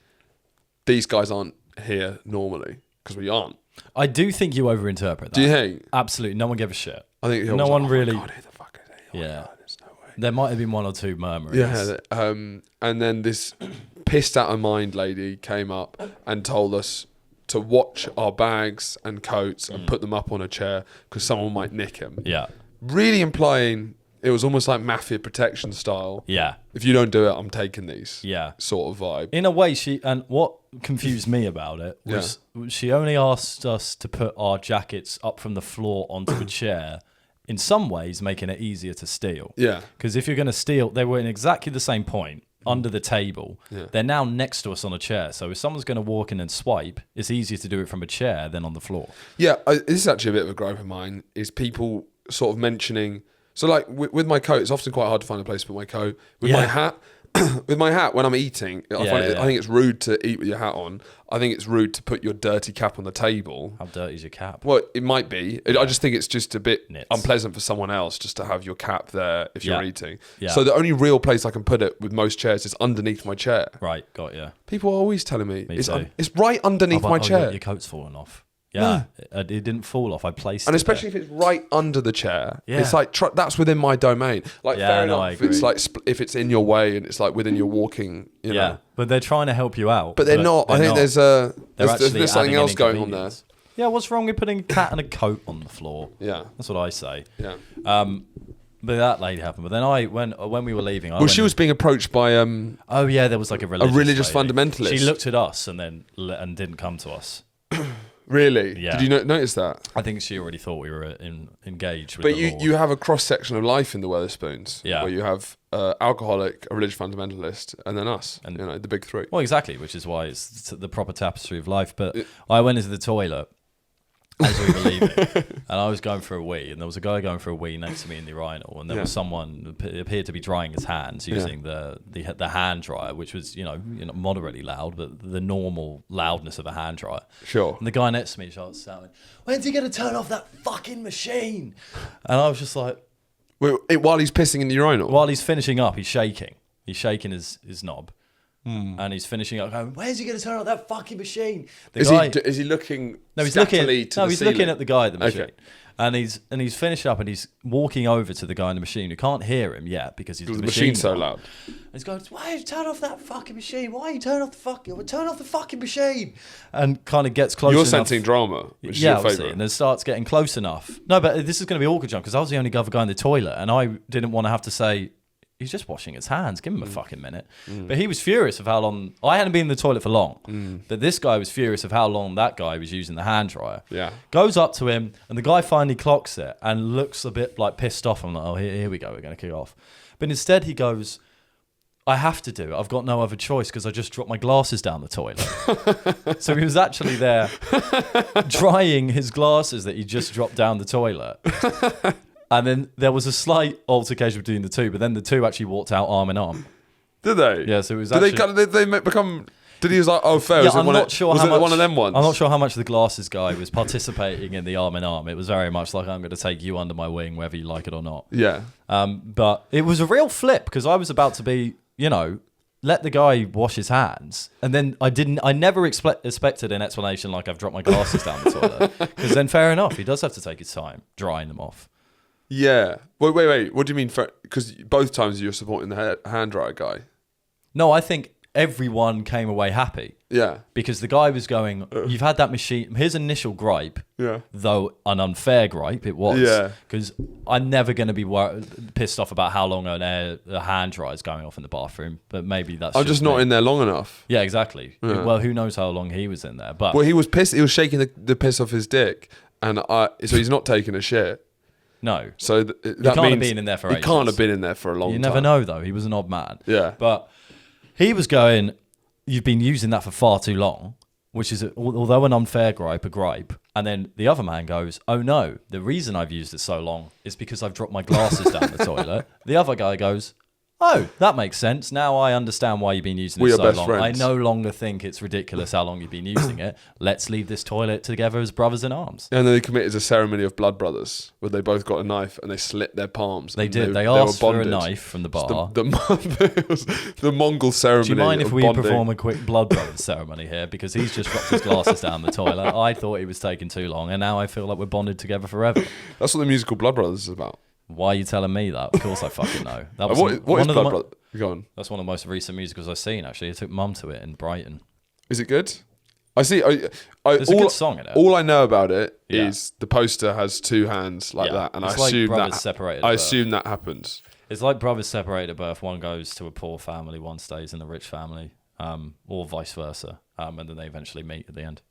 A: these guys aren't here normally because we aren't.
B: I do think you overinterpret that.
A: Do you think?
B: Absolutely. No one gave a shit.
A: I think
B: no one really.
A: God, who the fuck is he? God, there's no way.
B: There might have been one or two murmurings.
A: Yeah. And then this pissed out of mind lady came up and told us to watch our bags and coats and put them up on a chair because someone might nick them.
B: Yeah.
A: Really implying it was almost like mafia protection style.
B: Yeah.
A: If you don't do it, I'm taking these.
B: Yeah.
A: Sort of vibe.
B: In a way, what confused me about it was she only asked us to put our jackets up from the floor onto a chair, in some ways making it easier to steal.
A: Yeah.
B: Because if you're going to steal, they were in exactly the same point under the table. Yeah. They're now next to us on a chair. So if someone's going to walk in and swipe, it's easier to do it from a chair than on the floor.
A: Yeah. This is actually a bit of a gripe of mine, is people sort of mentioning... So like with my coat, it's often quite hard to find a place to put my coat. With my hat, when I'm eating, I think it's rude to eat with your hat on. I think it's rude to put your dirty cap on the table.
B: How dirty is your cap?
A: Well, it might be. I just think it's just a bit unpleasant for someone else just to have your cap there if you're eating. Yeah. So the only real place I can put it with most chairs is underneath my chair.
B: Right, got you.
A: People are always telling me it's right underneath my chair.
B: Your coat's fallen off. Yeah, it didn't fall off. I placed it.
A: And especially if it's right under the chair. Yeah. It's like, that's within my domain. Like, fair enough. It's like, if it's in your way and it's like within your walking, you know.
B: But they're trying to help you out.
A: But they're not. I think there's something else going on there.
B: Yeah, what's wrong with putting a cat and a coat on the floor?
A: Yeah.
B: That's what I say.
A: Yeah.
B: But that lady happened. But then when we were leaving,
A: she was being approached by
B: oh yeah, there was like a religious
A: fundamentalist.
B: She looked at us and didn't come to us.
A: Really?
B: Yeah.
A: Did you notice that?
B: I think she already thought we were engaged with
A: But
B: the Lord.
A: you have a cross-section of life in the Wetherspoons.
B: Yeah.
A: Where you have alcoholic, a religious fundamentalist, and then us, and the big three.
B: Well, exactly, which is why it's the proper tapestry of life. But I went into the toilet as we were leaving, and I was going for a wee, and there was a guy going for a wee next to me in the urinal, and there was someone who appeared to be drying his hands using the hand dryer, which was moderately loud, but the normal loudness of a hand dryer.
A: Sure.
B: And the guy next to me starts shouting, "When's he going to turn off that fucking machine?" And I was just like,
A: while he's pissing in the urinal?
B: While he's finishing up, he's shaking. He's shaking his knob. and he's finishing up going, where's he going to turn on that fucking machine?
A: Is he looking
B: he's looking at the guy at the machine.
A: Okay.
B: And he's finished up and he's walking over to the guy in the machine who can't hear him yet because the
A: machine's so loud.
B: And he's going, why are you turn off that fucking machine? Why are you turn off the fucking machine? And kind of gets close enough.
A: You're sensing drama, which is your favourite.
B: And then starts getting close enough. No, but this is going to be awkward, John, because I was the only other guy in the toilet and I didn't want to have to say, he's just washing his hands. Give him a fucking minute. But he was furious of how long... I hadn't been in the toilet for long. But this guy was furious of how long that guy was using the hand dryer.
A: Yeah.
B: Goes up to him, and the guy finally clocks it and looks a bit like pissed off. I'm like, oh, here we go. We're going to kick off. But instead he goes, I have to do it. I've got no other choice because I just dropped my glasses down the toilet. So he was actually there drying his glasses that he just dropped down the toilet. And then there was a slight altercation between the two, but then the two actually walked out arm in arm.
A: Did they?
B: Yeah, so it was
A: Did they become... Did he was like, oh, fair?
B: Yeah,
A: was it one of them ones?
B: I'm not sure how much the glasses guy was participating in the arm in arm. It was very much like, I'm going to take you under my wing, whether you like it or not.
A: Yeah.
B: But it was a real flip because I was about to be, let the guy wash his hands. And then I never expected an explanation like I've dropped my glasses down the toilet. Because then fair enough, he does have to take his time drying them off.
A: Yeah. Wait. What do you mean? Because both times you're supporting the hand dryer guy.
B: No, I think everyone came away happy.
A: Yeah.
B: Because the guy was going, you've had that machine. His initial gripe, though an unfair gripe it was.
A: Yeah.
B: Because I'm never going to be pissed off about how long a hand dryer is going off in the bathroom. But maybe that's
A: I'm just not in there long enough.
B: Yeah, exactly. Yeah. Well, who knows how long he was in there. But
A: he was pissed. He was shaking the piss off his dick. And so he's not taking a shit.
B: No.
A: So that
B: he can't
A: means
B: have been in there for ages.
A: He can't have been in there for a long time.
B: You never know, though. He was an odd man.
A: Yeah.
B: But he was going, you've been using that for far too long, which is, although an unfair gripe, a gripe. And then the other man goes, oh, no, the reason I've used it so long is because I've dropped my glasses down the toilet. The other guy goes, oh, that makes sense. Now I understand why you've been using it so long. Friends. I no longer think it's ridiculous how long you've been using it. Let's leave this toilet together as brothers in arms.
A: And then they committed a ceremony of blood brothers where they both got a knife and they slit their palms.
B: They did. They asked for a knife from the bar.
A: The Mongol ceremony.
B: Do you mind if we
A: bonding.
B: perform a quick blood brothers ceremony here? Because he's just dropped his glasses down the toilet. I thought he was taking too long, and now I feel like we're bonded together forever.
A: That's what the musical Blood Brothers is about.
B: Why are you telling me that? Of course I fucking know. That was
A: what is Blood Brothers? Go on.
B: That's one of the most recent musicals I've seen, actually. I took Mum to it in Brighton.
A: Is it good? I see.
B: There's a good song in it.
A: All I know about it is the poster has two hands like that, and
B: it's
A: I assume
B: like separated.
A: I assume that happens.
B: It's like brothers separated at birth. One goes to a poor family, one stays in a rich family, or vice versa, and then they eventually meet at the end.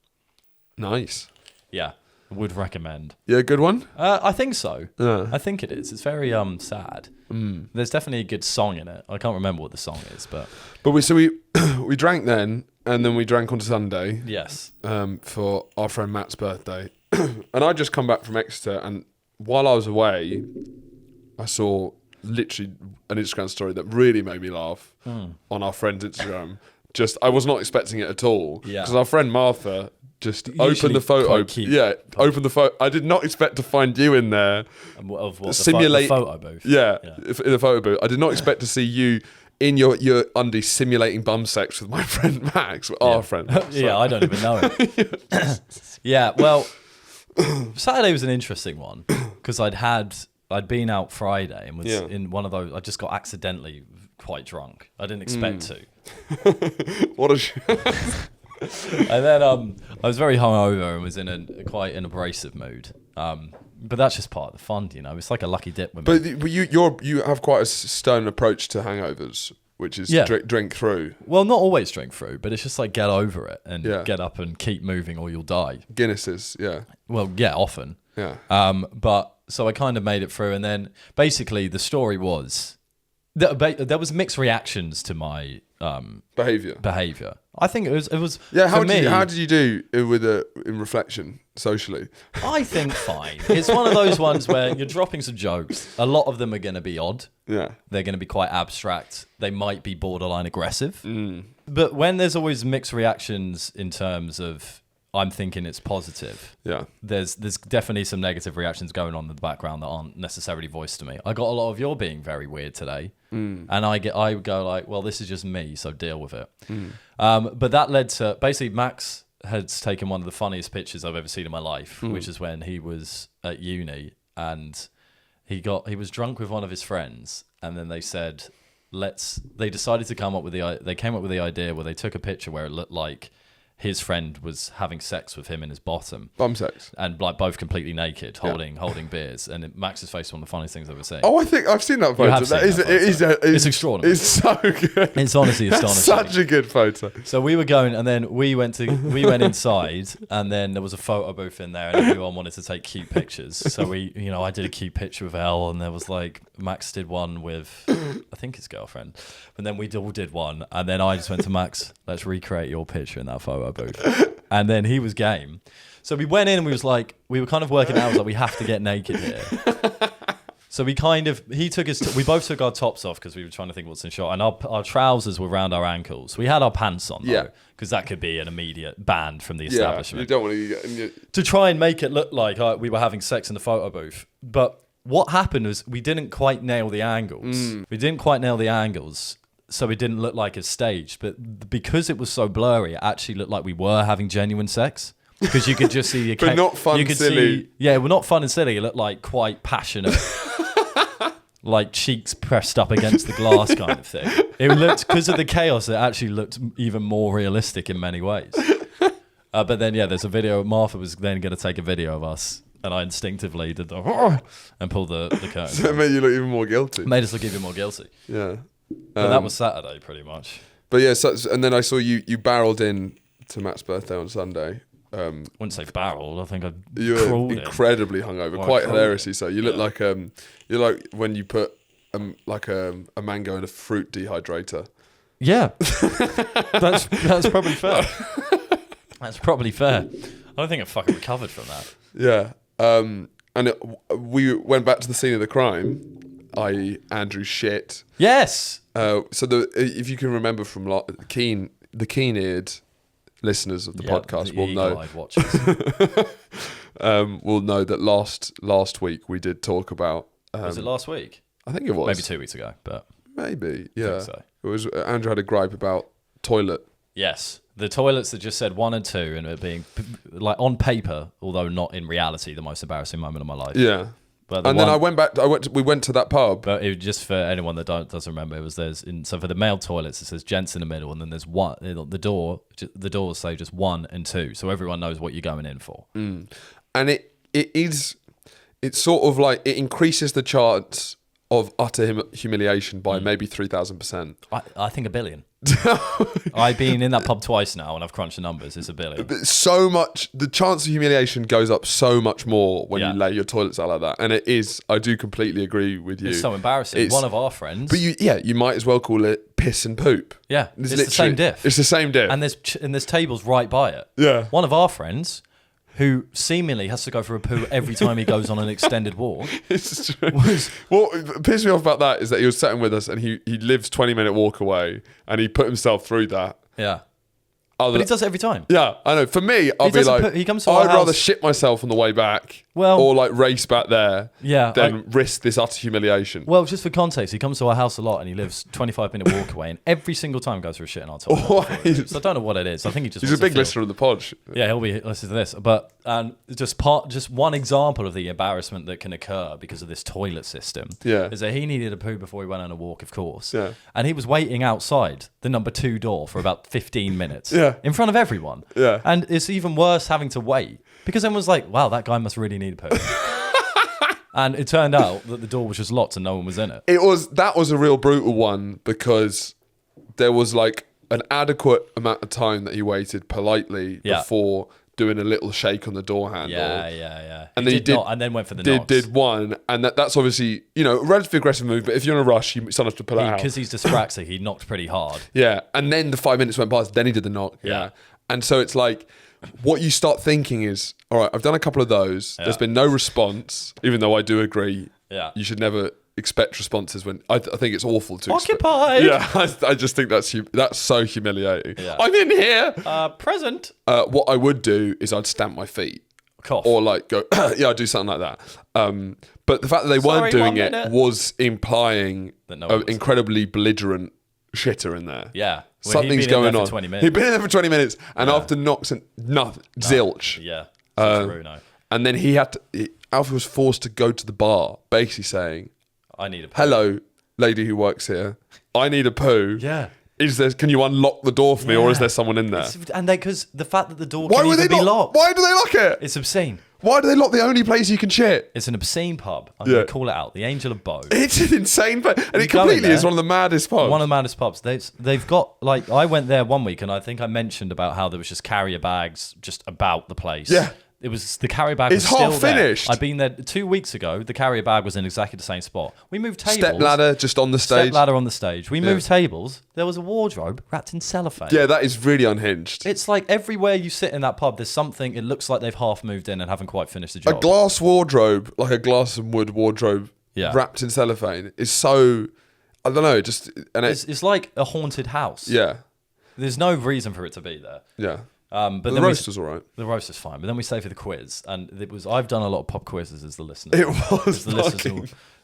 A: Nice.
B: Yeah. Would recommend.
A: Yeah, good one?
B: I think so.
A: Yeah.
B: I think it is. It's very sad. There's definitely a good song in it. I can't remember what the song is, but
A: we drank then, and then we drank on Sunday.
B: Yes.
A: For our friend Matt's birthday, and I just come back from Exeter, and while I was away, I saw literally an Instagram story that really made me laugh on our friend's Instagram. I was not expecting it at all. Yeah. Because our friend Martha just opened the photo. Opened the photo. I did not expect to find you in there.
B: Of what? The photo booth?
A: Yeah, in the photo booth. I did not expect to see you in your undies simulating bum sex with my friend Max, our friend.
B: Yeah, I don't even know him. Yeah, well, Saturday was an interesting one because I'd been out Friday and was in one of those. I just got accidentally quite drunk. I didn't expect to.
A: What a
B: And then I was very hungover and was in quite an abrasive mood. But that's just part of the fun, It's like a lucky dip.
A: But you have quite a stern approach to hangovers, which is drink through.
B: Well, not always drink through, but it's just like get over it and get up and keep moving or you'll die.
A: Guinnesses, yeah.
B: Well, yeah, often.
A: Yeah.
B: But so I kind of made it through, and then basically the story was there was mixed reactions to my behavior. I think it was.
A: Yeah. How did you do in reflection socially?
B: I think fine. It's one of those ones where you're dropping some jokes. A lot of them are going to be odd.
A: Yeah.
B: They're going to be quite abstract. They might be borderline aggressive. But when there's always mixed reactions in terms of I'm thinking it's positive.
A: Yeah.
B: There's definitely some negative reactions going on in the background that aren't necessarily voiced to me. I got a lot of "you're being very weird today," and I go like, "Well, this is just me, so deal with it." But that led to basically Max had taken one of the funniest pictures I've ever seen in my life, which is when he was at uni and he was drunk with one of his friends, and then they said, they decided to come up with they came up with the idea where they took a picture where it looked like his friend was having sex with him in his bottom.
A: Bum sex.
B: And like both completely naked, holding beers. And Max's face was one of the funniest things I've ever seen.
A: Oh, I think I've seen that photo.
B: It's extraordinary.
A: It's so good.
B: It's honestly astonishing.
A: Such a good photo.
B: So we were going, and then we went inside, and then there was a photo booth in there, and everyone wanted to take cute pictures. So I did a cute picture with Elle, and there was like Max did one with I think his girlfriend, and then we all did one, and then I just went to Max, let's recreate your picture in that photo booth, and then he was game. So we went in and we were kind of working out, like, we have to get naked here. So we both took our tops off because we were trying to think what's in shot, and our trousers were around our ankles. We had our pants on though, because that could be an immediate ban from the establishment.
A: You don't want to
B: to try and make it look like we were having sex in the photo booth. But what happened was we didn't quite nail the angles. So it didn't look like a stage, but because it was so blurry, it actually looked like we were having genuine sex. Because you could just see the
A: but not fun, silly.
B: Well, not fun and silly. It looked like quite passionate, like cheeks pressed up against the glass kind of thing. It looked, because of the chaos, it actually looked even more realistic in many ways. But then, there's a video. Martha was then going to take a video of us, and I instinctively did and pulled the curtain.
A: So it made you look even more guilty.
B: It made us look even more guilty.
A: Yeah.
B: But that was Saturday, pretty much.
A: But yeah, and then I saw you barreled in to Matt's birthday on Sunday.
B: I wouldn't say barreled. I think
A: you were incredibly hungover, quite hilariously so. You look like you're like when you put a mango in a fruit dehydrator. Yeah,
B: that's probably fair. That's probably fair. I don't think I fucking recovered from that.
A: Yeah, we went back to the scene of the crime. I.e. Andrew's shit.
B: Yes.
A: So if you can remember from the keen-eared listeners of the podcast will know. Will know that last week we did talk about.
B: Was it last week?
A: I think it was.
B: Maybe 2 weeks ago, but
A: maybe yeah.
B: I think so.
A: It was. Andrew had a gripe about toilet.
B: Yes, the toilets that just said 1 and 2, and it being like on paper, although not in reality, the most embarrassing moment of my life.
A: Yeah. Then I went back. We went to that pub.
B: But it, just for anyone that doesn't remember, it was so for the male toilets it says gents in the middle, and then there's one. The doors say just 1 and 2, so everyone knows what you're going in for.
A: And it's sort of like it increases the chance of utter humiliation by maybe 3,000%.
B: I think 1 billion. I've been in that pub twice now, and I've crunched the numbers. It's 1 billion.
A: So much, the chance of humiliation goes up so much more when you lay your toilets out like that, and it is. I do completely agree with you.
B: It's so embarrassing. One of our friends,
A: but you might as well call it piss and poop.
B: Yeah, it's the same diff.
A: It's the same diff,
B: and there's tables right by it.
A: Yeah,
B: one of our friends, who seemingly has to go for a poo every time he goes on an extended walk.
A: It's true. What pissed me off about that is that he was sitting with us and he lives 20-minute walk away and he put himself through that.
B: Yeah. But he does it every time.
A: Yeah, I know. For me, I'd be like,
B: he comes to
A: I'd rather shit myself on the way back or like race back there than risk this utter humiliation.
B: Well, just for context, he comes to our house a lot and he lives 25-minute walk away and every single time goes for a shit in our toilet. So I don't know what it is. I think he's
A: a big listener of the pod.
B: Yeah, he'll be listening to this. But just one example of the embarrassment that can occur because of this toilet system is that he needed a poo before he went on a walk, of course.
A: Yeah.
B: And he was waiting outside the number 2 door for about 15 minutes.
A: Yeah.
B: In front of everyone.
A: Yeah.
B: And it's even worse having to wait because everyone's like, wow, that guy must really need a poo. And it turned out that the door was just locked and no one was in it.
A: That was a real brutal one because there was like an adequate amount of time that he waited politely before doing a little shake on the door handle.
B: Yeah.
A: And then
B: and then went for the knocks.
A: Did one, and that's obviously, a relatively aggressive move, but if you're in a rush, you sometimes have to pull it out.
B: Because he's dyspraxic, he knocked pretty hard.
A: Yeah, and then the 5 minutes went past, then he did the knock. Yeah. And so it's like, what you start thinking is, all right, I've done a couple of those. Yeah. There's been no response, even though I do agree.
B: Yeah.
A: You should never expect responses when I think it's awful to
B: Occupied.
A: Yeah, I just think that's so humiliating. Yeah. I'm in here.
B: Present.
A: What I would do is I'd stamp my feet.
B: Cough.
A: Or like go, yeah, I'd do something like that. But the fact that they weren't doing it was implying an incredibly belligerent shitter in there.
B: Yeah.
A: Something's going on.
B: 20 minutes.
A: He'd been in there for 20 minutes, and after knocks and nothing, zilch.
B: Yeah.
A: And then Alfie was forced to go to the bar, basically saying,
B: I need a poo.
A: Hello, lady who works here. I need a poo.
B: Yeah.
A: Can you unlock the door for me, or is there someone in there?
B: Because the fact that the door can even be locked.
A: Why do they lock it?
B: It's obscene.
A: Why do they lock the only place you can shit?
B: It's an obscene pub. I'm going to call it out. The Angel of Bow.
A: It's an insane place. And it completely is one of the maddest pubs.
B: One of the maddest pubs. They've got, like, I went there one week and I think I mentioned about how there was just carrier bags just about the place.
A: Yeah.
B: It was the carrier bag was still
A: half finished.
B: I'd been there 2 weeks ago. The carrier bag was in exactly the same spot. We moved tables.
A: Step ladder just on the stage.
B: Step ladder on the stage. We moved tables. There was a wardrobe wrapped in cellophane.
A: Yeah, that is really unhinged.
B: It's like everywhere you sit in that pub, there's something. It looks like they've half moved in and haven't quite finished the job.
A: A glass wardrobe, like a glass and wood wardrobe, wrapped in cellophane, is so. I don't know.
B: It's like a haunted house.
A: Yeah.
B: There's no reason for it to be there.
A: Yeah.
B: But
A: the roast was all right.
B: The roast is fine. But then we stay for the quiz. And I've done a lot of pub quizzes as the listeners.
A: It was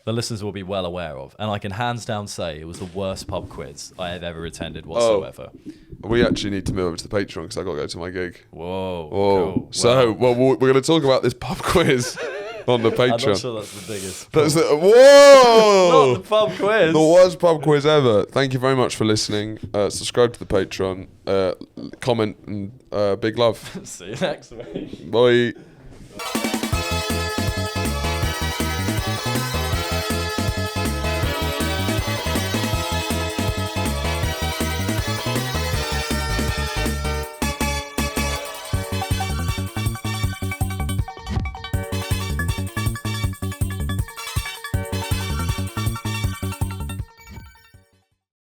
B: the listeners will be well aware of. And I can hands down say it was the worst pub quiz I have ever attended whatsoever.
A: We actually need to move over to the Patreon because I've got to go to my gig.
B: Whoa.
A: Cool. So, we're going to talk about this pub quiz on the Patreon.
B: I'm not sure that's the biggest.
A: Whoa!
B: Not the pub quiz.
A: The worst pub quiz ever. Thank you very much for listening. Subscribe to the Patreon. Comment and big love.
B: See you next week.
A: Bye.